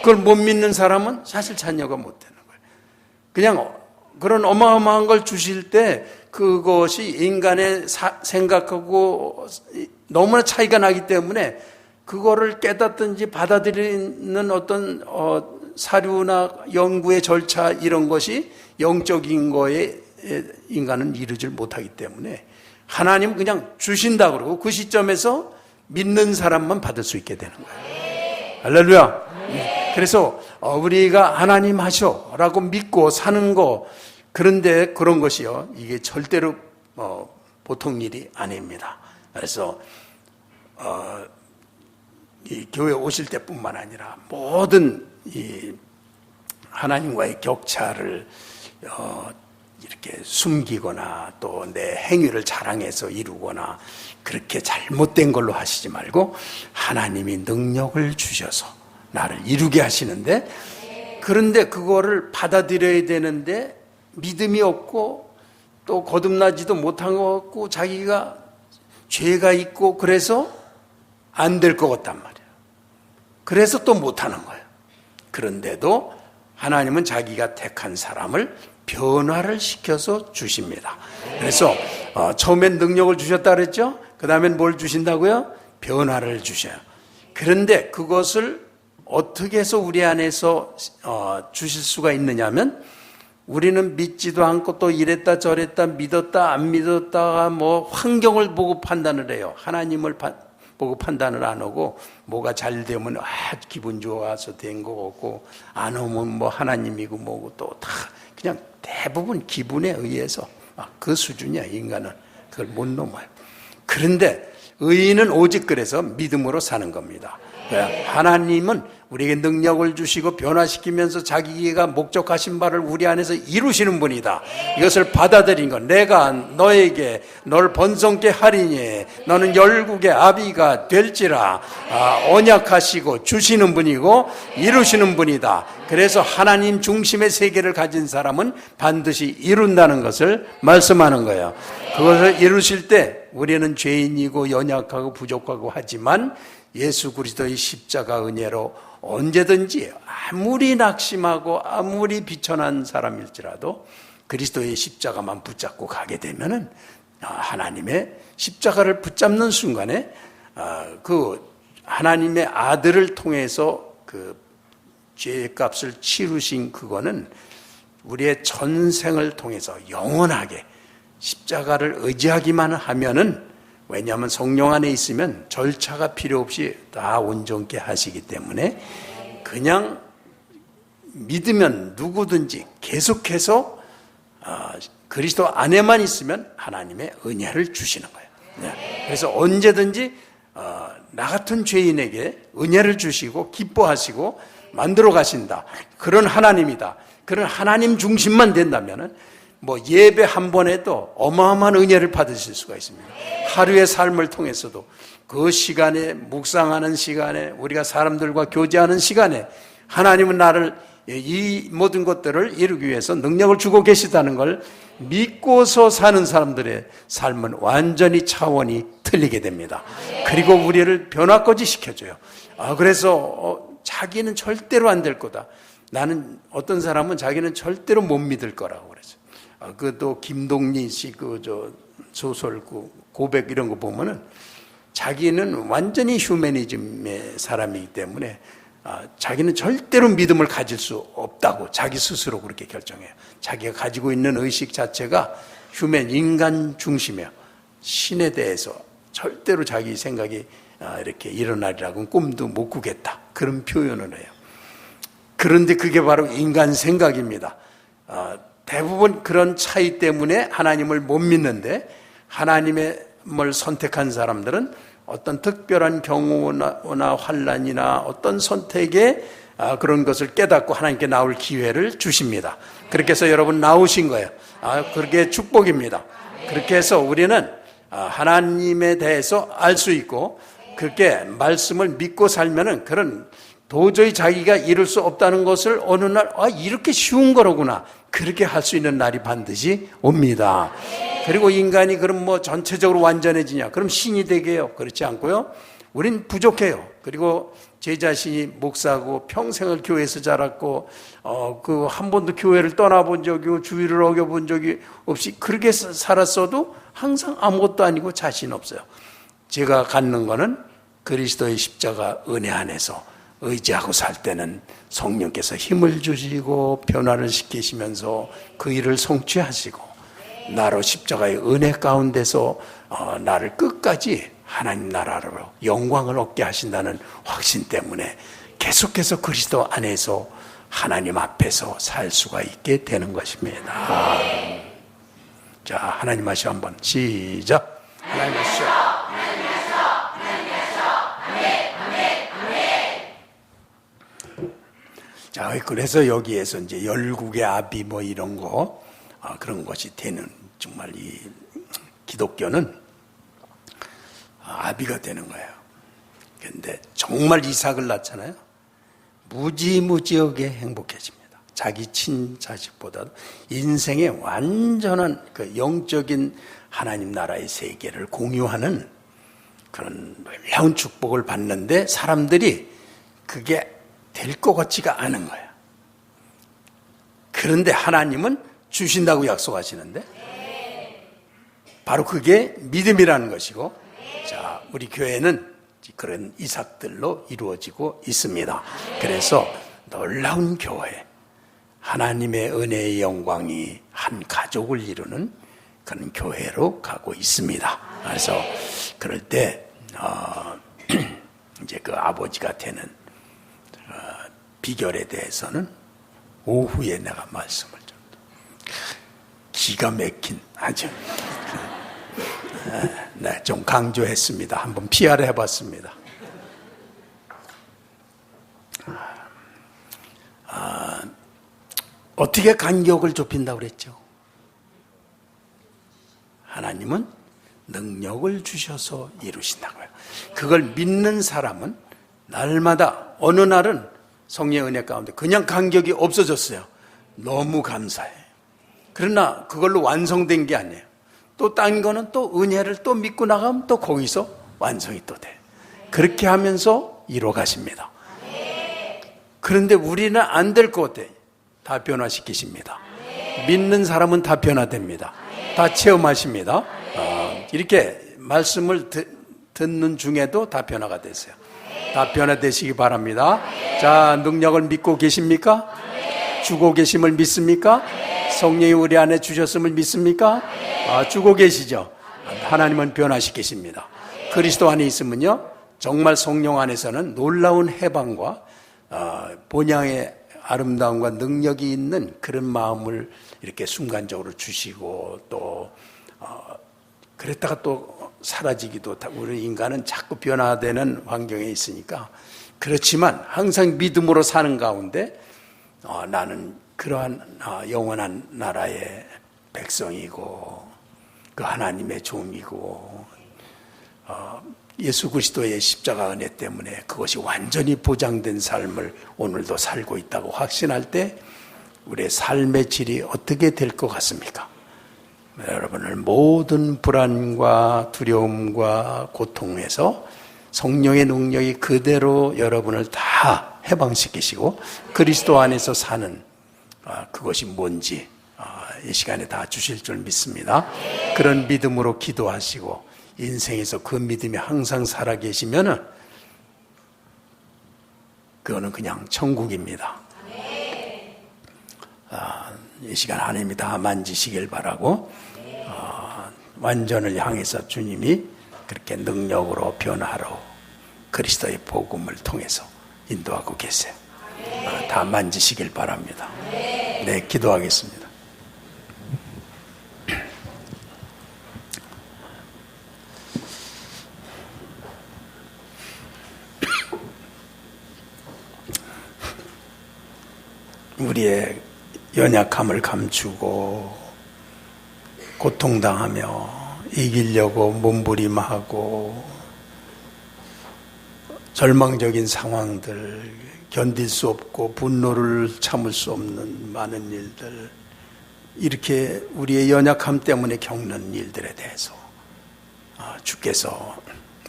그걸 못 믿는 사람은 사실 자녀가 못 되는 거예요. 그냥 그런 어마어마한 걸 주실 때 그것이 인간의 생각하고 너무나 차이가 나기 때문에 그거를 깨닫든지 받아들이는 어떤 사료나 연구의 절차, 이런 것이 영적인 거에 인간은 이르질 못하기 때문에 하나님은 그냥 주신다 그러고 그 시점에서 믿는 사람만 받을 수 있게 되는 거예요. 할렐루야. 그래서 우리가 하나님 하셔라고 믿고 사는 거, 그런데 그런 것이요, 이게 절대로 보통 일이 아닙니다. 그래서 이 교회 오실 때뿐만 아니라 모든 이 하나님과의 격차를 이렇게 숨기거나 또 내 행위를 자랑해서 이루거나 그렇게 잘못된 걸로 하시지 말고, 하나님이 능력을 주셔서 나를 이루게 하시는데, 그런데 그거를 받아들여야 되는데 믿음이 없고 또 거듭나지도 못한 것 같고 자기가 죄가 있고 그래서 안 될 것 같단 말이에요. 그래서 또 못하는 거예요. 그런데도 하나님은 자기가 택한 사람을 변화를 시켜서 주십니다. 그래서 처음엔 능력을 주셨다 그랬죠? 그 다음엔 뭘 주신다고요? 변화를 주셔요. 그런데 그것을 어떻게 해서 우리 안에서 주실 수가 있느냐면, 우리는 믿지도 않고 또 이랬다 저랬다 믿었다 안 믿었다가 뭐 환경을 보고 판단을 해요. 하나님을 보고 판단을 안 하고, 뭐가 잘 되면 기분 좋아서 된 거 같고, 안 오면 뭐 하나님이고 뭐고, 또 다 그냥 대부분 기분에 의해서 그 수준이야. 인간은 그걸 못 넘어요. 그런데 의인은 오직 그래서 믿음으로 사는 겁니다. 하나님은 우리에게 능력을 주시고 변화시키면서 자기가 목적하신 바를 우리 안에서 이루시는 분이다. 이것을 받아들인 것, 내가 너에게 널 번성케 하리니 너는 열국의 아비가 될지라, 언약하시고 주시는 분이고 이루시는 분이다. 그래서 하나님 중심의 세계를 가진 사람은 반드시 이룬다는 것을 말씀하는 거예요. 그것을 이루실 때 우리는 죄인이고 연약하고 부족하고 하지만 예수 그리스도의 십자가 은혜로 언제든지 아무리 낙심하고 아무리 비천한 사람일지라도 그리스도의 십자가만 붙잡고 가게 되면은 하나님의 십자가를 붙잡는 순간에 그 하나님의 아들을 통해서 그 죄값을 치르신 그거는 우리의 전생을 통해서 영원하게 십자가를 의지하기만 하면은, 왜냐하면 성령 안에 있으면 절차가 필요 없이 다 온전케 하시기 때문에 그냥 믿으면 누구든지 계속해서 그리스도 안에만 있으면 하나님의 은혜를 주시는 거예요. 그래서 언제든지 나 같은 죄인에게 은혜를 주시고 기뻐하시고 만들어 가신다. 그런 하나님이다. 그런 하나님 중심만 된다면은 뭐 예배 한 번에도 어마어마한 은혜를 받으실 수가 있습니다. 하루의 삶을 통해서도 그 시간에, 묵상하는 시간에, 우리가 사람들과 교제하는 시간에 하나님은 나를 이 모든 것들을 이루기 위해서 능력을 주고 계시다는 걸 믿고서 사는 사람들의 삶은 완전히 차원이 틀리게 됩니다. 그리고 우리를 변화까지 시켜줘요. 그래서 자기는 절대로 안 될 거다. 나는, 어떤 사람은 자기는 절대로 못 믿을 거라고 그랬어요. 또 김동리 씨 소설 고백 이런 거 보면은 자기는 완전히 휴머니즘의 사람이기 때문에 자기는 절대로 믿음을 가질 수 없다고 자기 스스로 그렇게 결정해요. 자기가 가지고 있는 의식 자체가 인간 중심이에요. 신에 대해서 절대로 자기 생각이 이렇게 일어나리라고는 꿈도 못 꾸겠다, 그런 표현을 해요. 그런데 그게 바로 인간 생각입니다. 대부분 그런 차이 때문에 하나님을 못 믿는데, 하나님을 선택한 사람들은 어떤 특별한 경우나 환난이나 어떤 선택에 그런 것을 깨닫고 하나님께 나올 기회를 주십니다. 그렇게 해서 여러분 나오신 거예요. 그렇게 축복입니다. 그렇게 해서 우리는 하나님에 대해서 알 수 있고, 그렇게 말씀을 믿고 살면은 그런 도저히 자기가 이룰 수 없다는 것을 어느 날 이렇게 쉬운 거로구나, 그렇게 할 수 있는 날이 반드시 옵니다. 그리고 인간이 그럼 전체적으로 완전해지냐? 그럼 신이 되게요? 그렇지 않고요. 우린 부족해요. 그리고 제 자신이 목사고 평생을 교회에서 자랐고 한 번도 교회를 떠나본 적이고 주의를 어겨본 적이 없이 그렇게 살았어도 항상 아무것도 아니고 자신 없어요. 제가 갖는 거는 그리스도의 십자가 은혜 안에서 의지하고 살 때는 성령께서 힘을 주시고 변화를 시키시면서 그 일을 성취하시고, 나로 십자가의 은혜 가운데서 나를 끝까지 하나님 나라로 영광을 얻게 하신다는 확신 때문에 계속해서 그리스도 안에서 하나님 앞에서 살 수가 있게 되는 것입니다. 자, 하나님 하시오 한번 시작. 하나님 하시오. 자, 그래서 여기에서 이제 열국의 아비 이런 거, 그런 것이 되는, 정말 이 기독교는 아비가 되는 거예요. 그런데 정말 이삭을 낳잖아요. 무지무지하게 행복해집니다. 자기 친자식보다도 인생의 완전한 그 영적인 하나님 나라의 세계를 공유하는 그런 놀라운 축복을 받는데, 사람들이 그게 될 것 같지가 않은 거예요. 그런데 하나님은 주신다고 약속하시는데, 바로 그게 믿음이라는 것이고, 자, 우리 교회는 그런 이삭들로 이루어지고 있습니다. 그래서 놀라운 교회, 하나님의 은혜의 영광이 한 가족을 이루는 그런 교회로 가고 있습니다. 그래서 그럴 때 이제 그 아버지가 되는 비결에 대해서는 오후에 내가 말씀을 좀 기가 막힌 아주 좀 강조했습니다. 한번 PR을 해봤습니다. 어떻게 간격을 좁힌다고 그랬죠? 하나님은 능력을 주셔서 이루신다고요. 그걸 믿는 사람은 날마다, 어느 날은 성령의 은혜 가운데 그냥 간격이 없어졌어요. 너무 감사해. 그러나 그걸로 완성된 게 아니에요. 또 딴 거는 또 은혜를 또 믿고 나가면 또 거기서 완성이 또 돼. 그렇게 하면서 이뤄 가십니다. 그런데 우리는 안 될 것 같아. 다 변화시키십니다. 믿는 사람은 다 변화됩니다. 다 체험하십니다. 이렇게 말씀을 듣는 중에도 다 변화가 됐어요. 다 변화되시기 바랍니다. 자, 능력을 믿고 계십니까? 주고 계심을 믿습니까? 성령이 우리 안에 주셨음을 믿습니까? 주고 계시죠? 하나님은 변화시키십니다. 그리스도 안에 있으면요, 정말 성령 안에서는 놀라운 해방과 본향의 아름다움과 능력이 있는 그런 마음을 이렇게 순간적으로 주시고, 또 그랬다가 또 사라지기도, 우리 인간은 자꾸 변화되는 환경에 있으니까. 그렇지만 항상 믿음으로 사는 가운데 나는 그러한 영원한 나라의 백성이고 그 하나님의 종이고 예수 그리스도의 십자가 은혜 때문에 그것이 완전히 보장된 삶을 오늘도 살고 있다고 확신할 때 우리의 삶의 질이 어떻게 될 것 같습니까? 여러분을 모든 불안과 두려움과 고통에서 성령의 능력이 그대로 여러분을 다 해방시키시고 그리스도 안에서 사는 그것이 뭔지 이 시간에 다 주실 줄 믿습니다. 그런 믿음으로 기도하시고 인생에서 그 믿음이 항상 살아계시면은 그거는 그냥 천국입니다. 이 시간 하나님이 다 만지시길 바라고 완전을 향해서 주님이 그렇게 능력으로 변화로 그리스도의 복음을 통해서 인도하고 계세요. 다 만지시길 바랍니다. 네, 기도하겠습니다. 우리의 연약함을 감추고 고통당하며 이기려고 몸부림하고 절망적인 상황들, 견딜 수 없고 분노를 참을 수 없는 많은 일들, 이렇게 우리의 연약함 때문에 겪는 일들에 대해서 주께서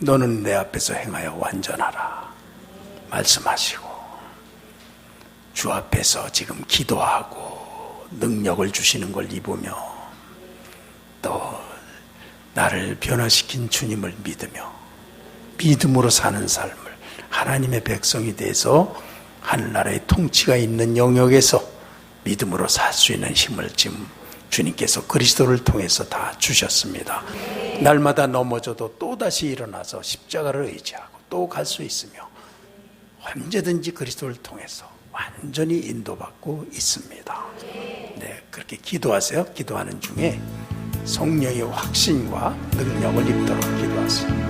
너는 내 앞에서 행하여 완전하라 말씀하시고 주 앞에서 지금 기도하고 능력을 주시는 걸 입으며 또 나를 변화시킨 주님을 믿으며 믿음으로 사는 삶을 하나님의 백성이 돼서 하늘나라의 통치가 있는 영역에서 믿음으로 살 수 있는 힘을 지금 주님께서 그리스도를 통해서 다 주셨습니다. 날마다 넘어져도 또다시 일어나서 십자가를 의지하고 또 갈 수 있으며 언제든지 그리스도를 통해서 완전히 인도받고 있습니다. 네, 그렇게 기도하세요. 기도하는 중에 성령의 확신과 능력을 입도록 기도하세요.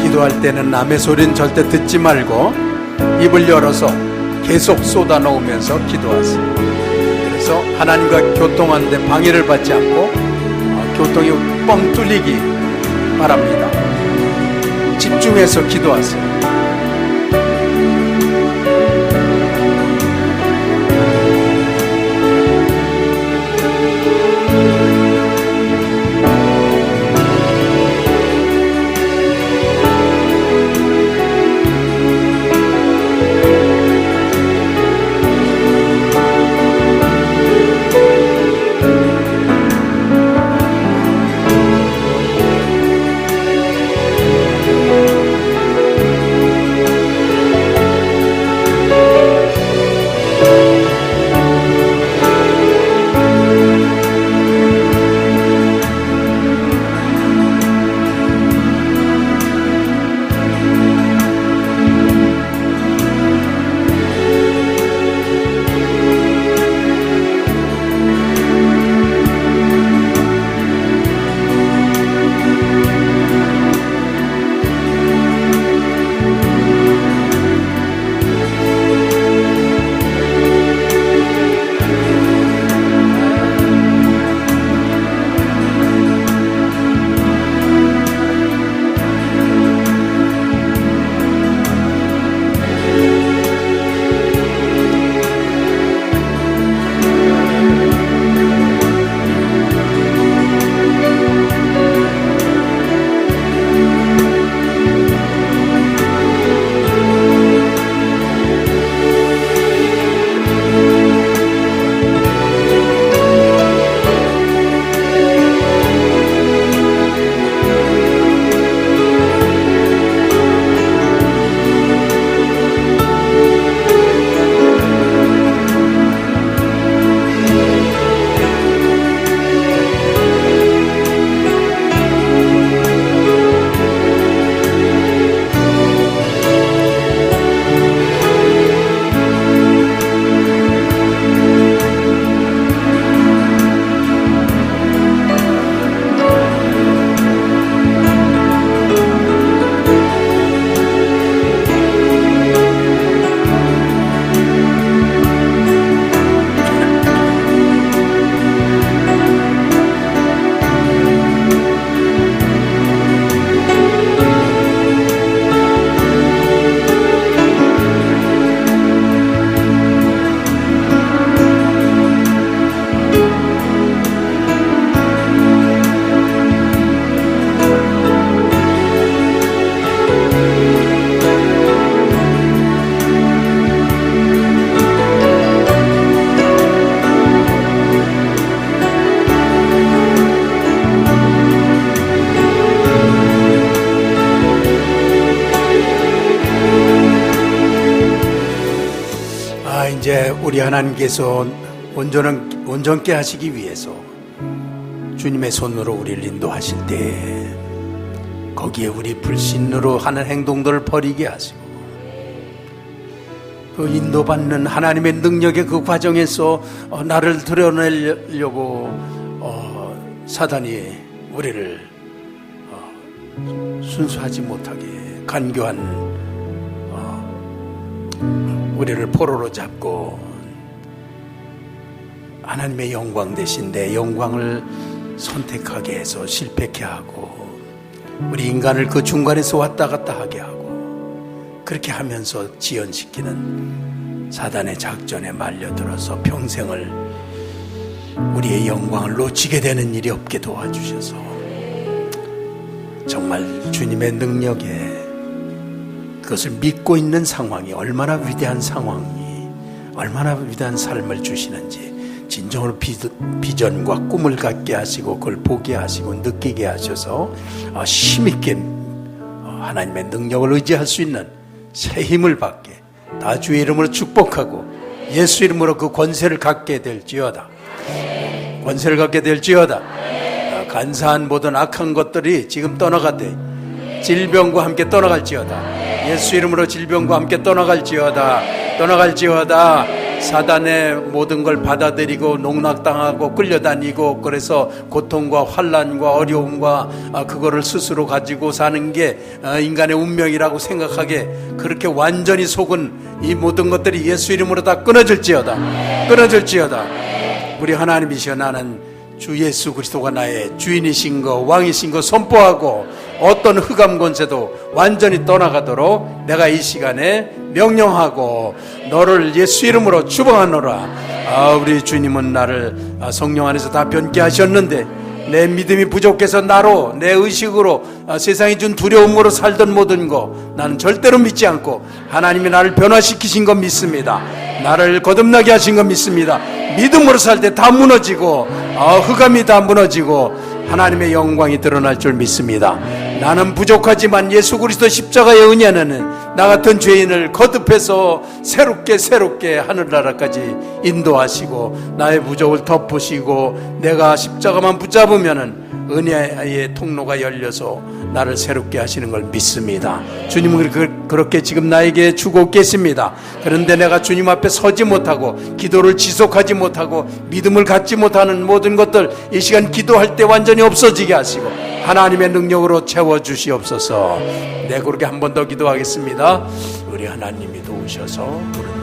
기도할 때는 남의 소리는 절대 듣지 말고 입을 열어서 계속 쏟아놓으면서 기도하세요. 그래서 하나님과 교통하는데 방해를 받지 않고 교통이 뻥 뚫리기 바랍니다. 집중해서 기도하세요. 우리 하나님께서 온전케 하시기 위해서 주님의 손으로 우리를 인도하실 때 거기에 우리 불신으로 하는 행동들을 버리게 하시고 그 인도받는 하나님의 능력의 그 과정에서 나를 드러내려고 사단이 우리를 순수하지 못하게 간교한 우리를 포로로 잡고 하나님의 영광 대신 내 영광을 선택하게 해서 실패케 하고 우리 인간을 그 중간에서 왔다 갔다 하게 하고 그렇게 하면서 지연시키는 사단의 작전에 말려들어서 평생을 우리의 영광을 놓치게 되는 일이 없게 도와주셔서 정말 주님의 능력에 그것을 믿고 있는 상황이 얼마나 위대한 상황이 얼마나 위대한 삶을 주시는지 진정으로 비전과 꿈을 갖게 하시고 그걸 보게 하시고 느끼게 하셔서 힘있게 하나님의 능력을 의지할 수 있는 새 힘을 받게 다 주의 이름으로 축복하고 예수 이름으로 그 권세를 갖게 될지어다. 권세를 갖게 될지어다. 간사한 모든 악한 것들이 지금 떠나가되 질병과 함께 떠나갈지어다. 예수 이름으로 질병과 함께 떠나갈지어다. 사단의 모든 걸 받아들이고 농락당하고 끌려다니고 그래서 고통과 환난과 어려움과 그거를 스스로 가지고 사는 게 인간의 운명이라고 생각하게 그렇게 완전히 속은 이 모든 것들이 예수 이름으로 다 끊어질지어다. 우리 하나님이시여 나는 주 예수 그리스도가 나의 주인이신 거 왕이신 거 선포하고 어떤 흑암 권세도 완전히 떠나가도록 내가 이 시간에 명령하고 너를 예수 이름으로 추방하노라. 우리 주님은 나를 성령 안에서 다 변케 하셨는데 내 믿음이 부족해서 나로 내 의식으로 세상이 준 두려움으로 살던 모든 거 나는 절대로 믿지 않고 하나님이 나를 변화시키신 건 믿습니다. 나를 거듭나게 하신 건 믿습니다. 믿음으로 살 때 다 무너지고 흑암이 다 무너지고 하나님의 영광이 드러날 줄 믿습니다. 나는 부족하지만 예수 그리스도 십자가의 은혜는 나 같은 죄인을 거듭해서 새롭게 하늘나라까지 인도하시고 나의 부족을 덮으시고 내가 십자가만 붙잡으면은 은혜의 통로가 열려서 나를 새롭게 하시는 걸 믿습니다. 주님은 그렇게 지금 나에게 주고 계십니다. 그런데 내가 주님 앞에 서지 못하고 기도를 지속하지 못하고 믿음을 갖지 못하는 모든 것들 이 시간 기도할 때 완전히 없어지게 하시고 하나님의 능력으로 채워주시옵소서. 네, 그렇게 한 번 더 기도하겠습니다. 우리 하나님이 도우셔서 부릅니다.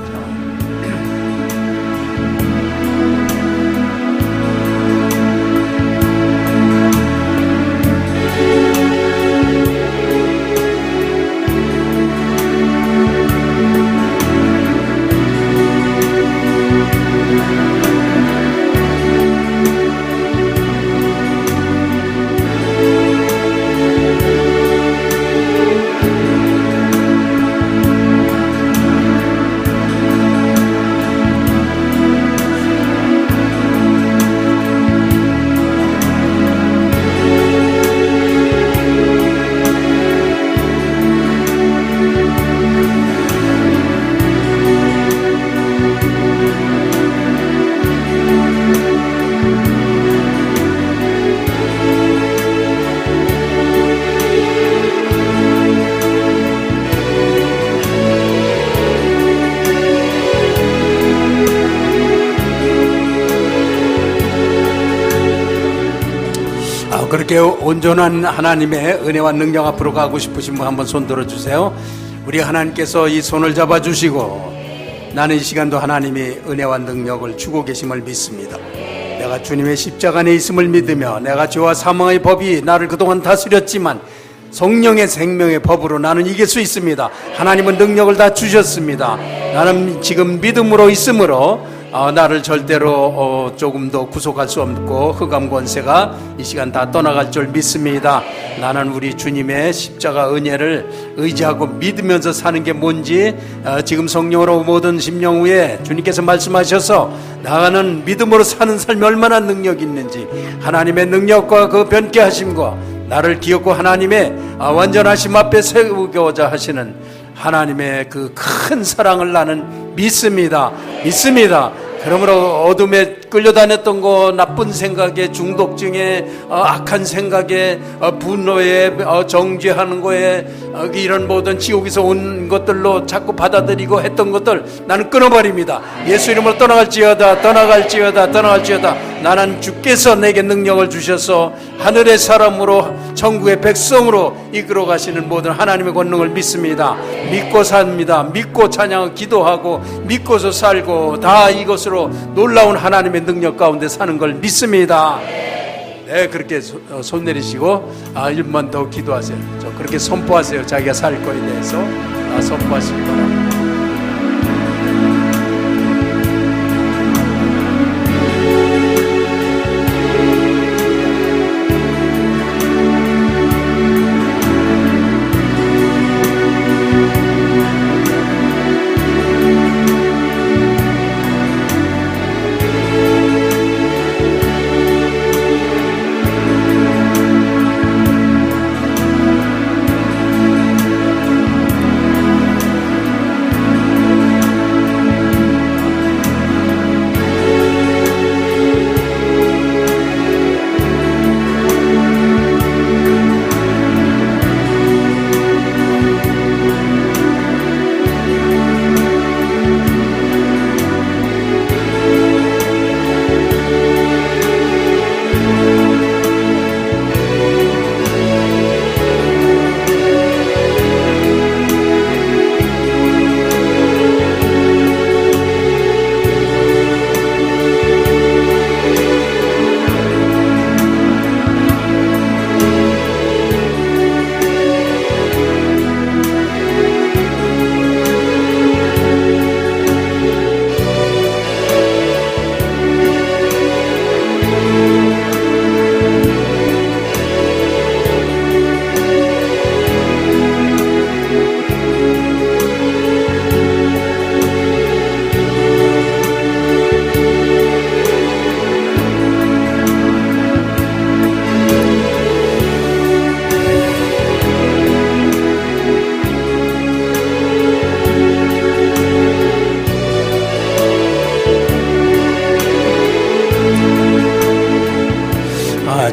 그렇게 온전한 하나님의 은혜와 능력 앞으로 가고 싶으신 분 한번 손 들어주세요. 우리 하나님께서 이 손을 잡아주시고 나는 이 시간도 하나님이 은혜와 능력을 주고 계심을 믿습니다. 내가 주님의 십자가 안에 있음을 믿으며 내가 죄와 사망의 법이 나를 그동안 다스렸지만 성령의 생명의 법으로 나는 이길 수 있습니다. 하나님은 능력을 다 주셨습니다. 나는 지금 믿음으로 있으므로 나를 절대로 조금도 구속할 수 없고 흑암 권세가 이 시간 다 떠나갈 줄 믿습니다. 나는 우리 주님의 십자가 은혜를 의지하고 믿으면서 사는 게 뭔지 지금 성령으로 모든 심령 위에 주님께서 말씀하셔서 나가는 믿음으로 사는 삶이 얼마나 능력이 있는지 하나님의 능력과 그 변케 하심과 나를 기억고 하나님의 완전하심 앞에 세우고자 하시는 하나님의 그 큰 사랑을 나는 믿습니다. 믿습니다. 그러므로 어둠에 끌려다녔던 거, 나쁜 생각에, 중독증에, 악한 생각에, 분노에, 정죄하는 거에, 이런 모든 지옥에서 온 것들로 자꾸 받아들이고 했던 것들 나는 끊어버립니다. 예수 이름으로 떠나갈지어다, 떠나갈지어다, 떠나갈지어다. 나는 주께서 내게 능력을 주셔서 하늘의 사람으로, 천국의 백성으로 이끌어 가시는 모든 하나님의 권능을 믿습니다. 믿고 삽니다. 믿고 찬양하고 기도하고 믿고서 살고 다 이것으로 놀라운 하나님의 능력 가운데 사는 걸 믿습니다. 네, 그렇게 손 내리시고 1분 더 기도하세요. 저 그렇게 선포하세요. 자기가 살 거에 대해서 선포하시기 바랍니다.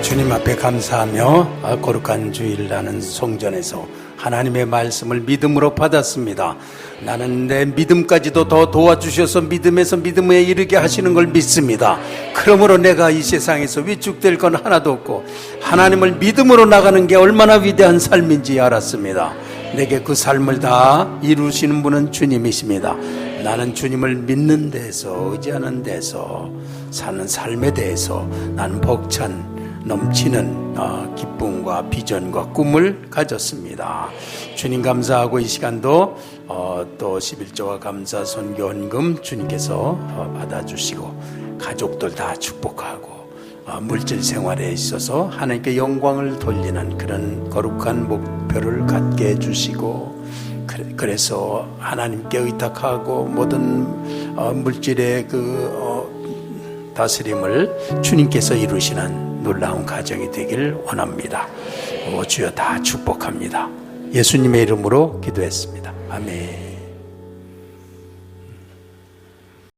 주님 앞에 감사하며 거룩한 주일이라는 성전에서 하나님의 말씀을 믿음으로 받았습니다. 나는 내 믿음까지도 더 도와주셔서 믿음에서 믿음에 이르게 하시는 걸 믿습니다. 그러므로 내가 이 세상에서 위축될 건 하나도 없고 하나님을 믿음으로 나가는 게 얼마나 위대한 삶인지 알았습니다. 내게 그 삶을 다 이루시는 분은 주님이십니다. 나는 주님을 믿는 데서, 의지하는 데서 사는 삶에 대해서 나는 벅찬 넘치는 기쁨과 비전과 꿈을 가졌습니다. 주님 감사하고 이 시간도 또 11조와 감사 선교헌금 주님께서 받아주시고 가족들 다 축복하고 물질 생활에 있어서 하나님께 영광을 돌리는 그런 거룩한 목표를 갖게 해주시고, 그래서 하나님께 의탁하고 모든 물질의 다스림을 주님께서 이루시는 놀라운 가정이 되길 원합니다. 주여 다 축복합니다. 예수님의 이름으로 기도했습니다. 아멘.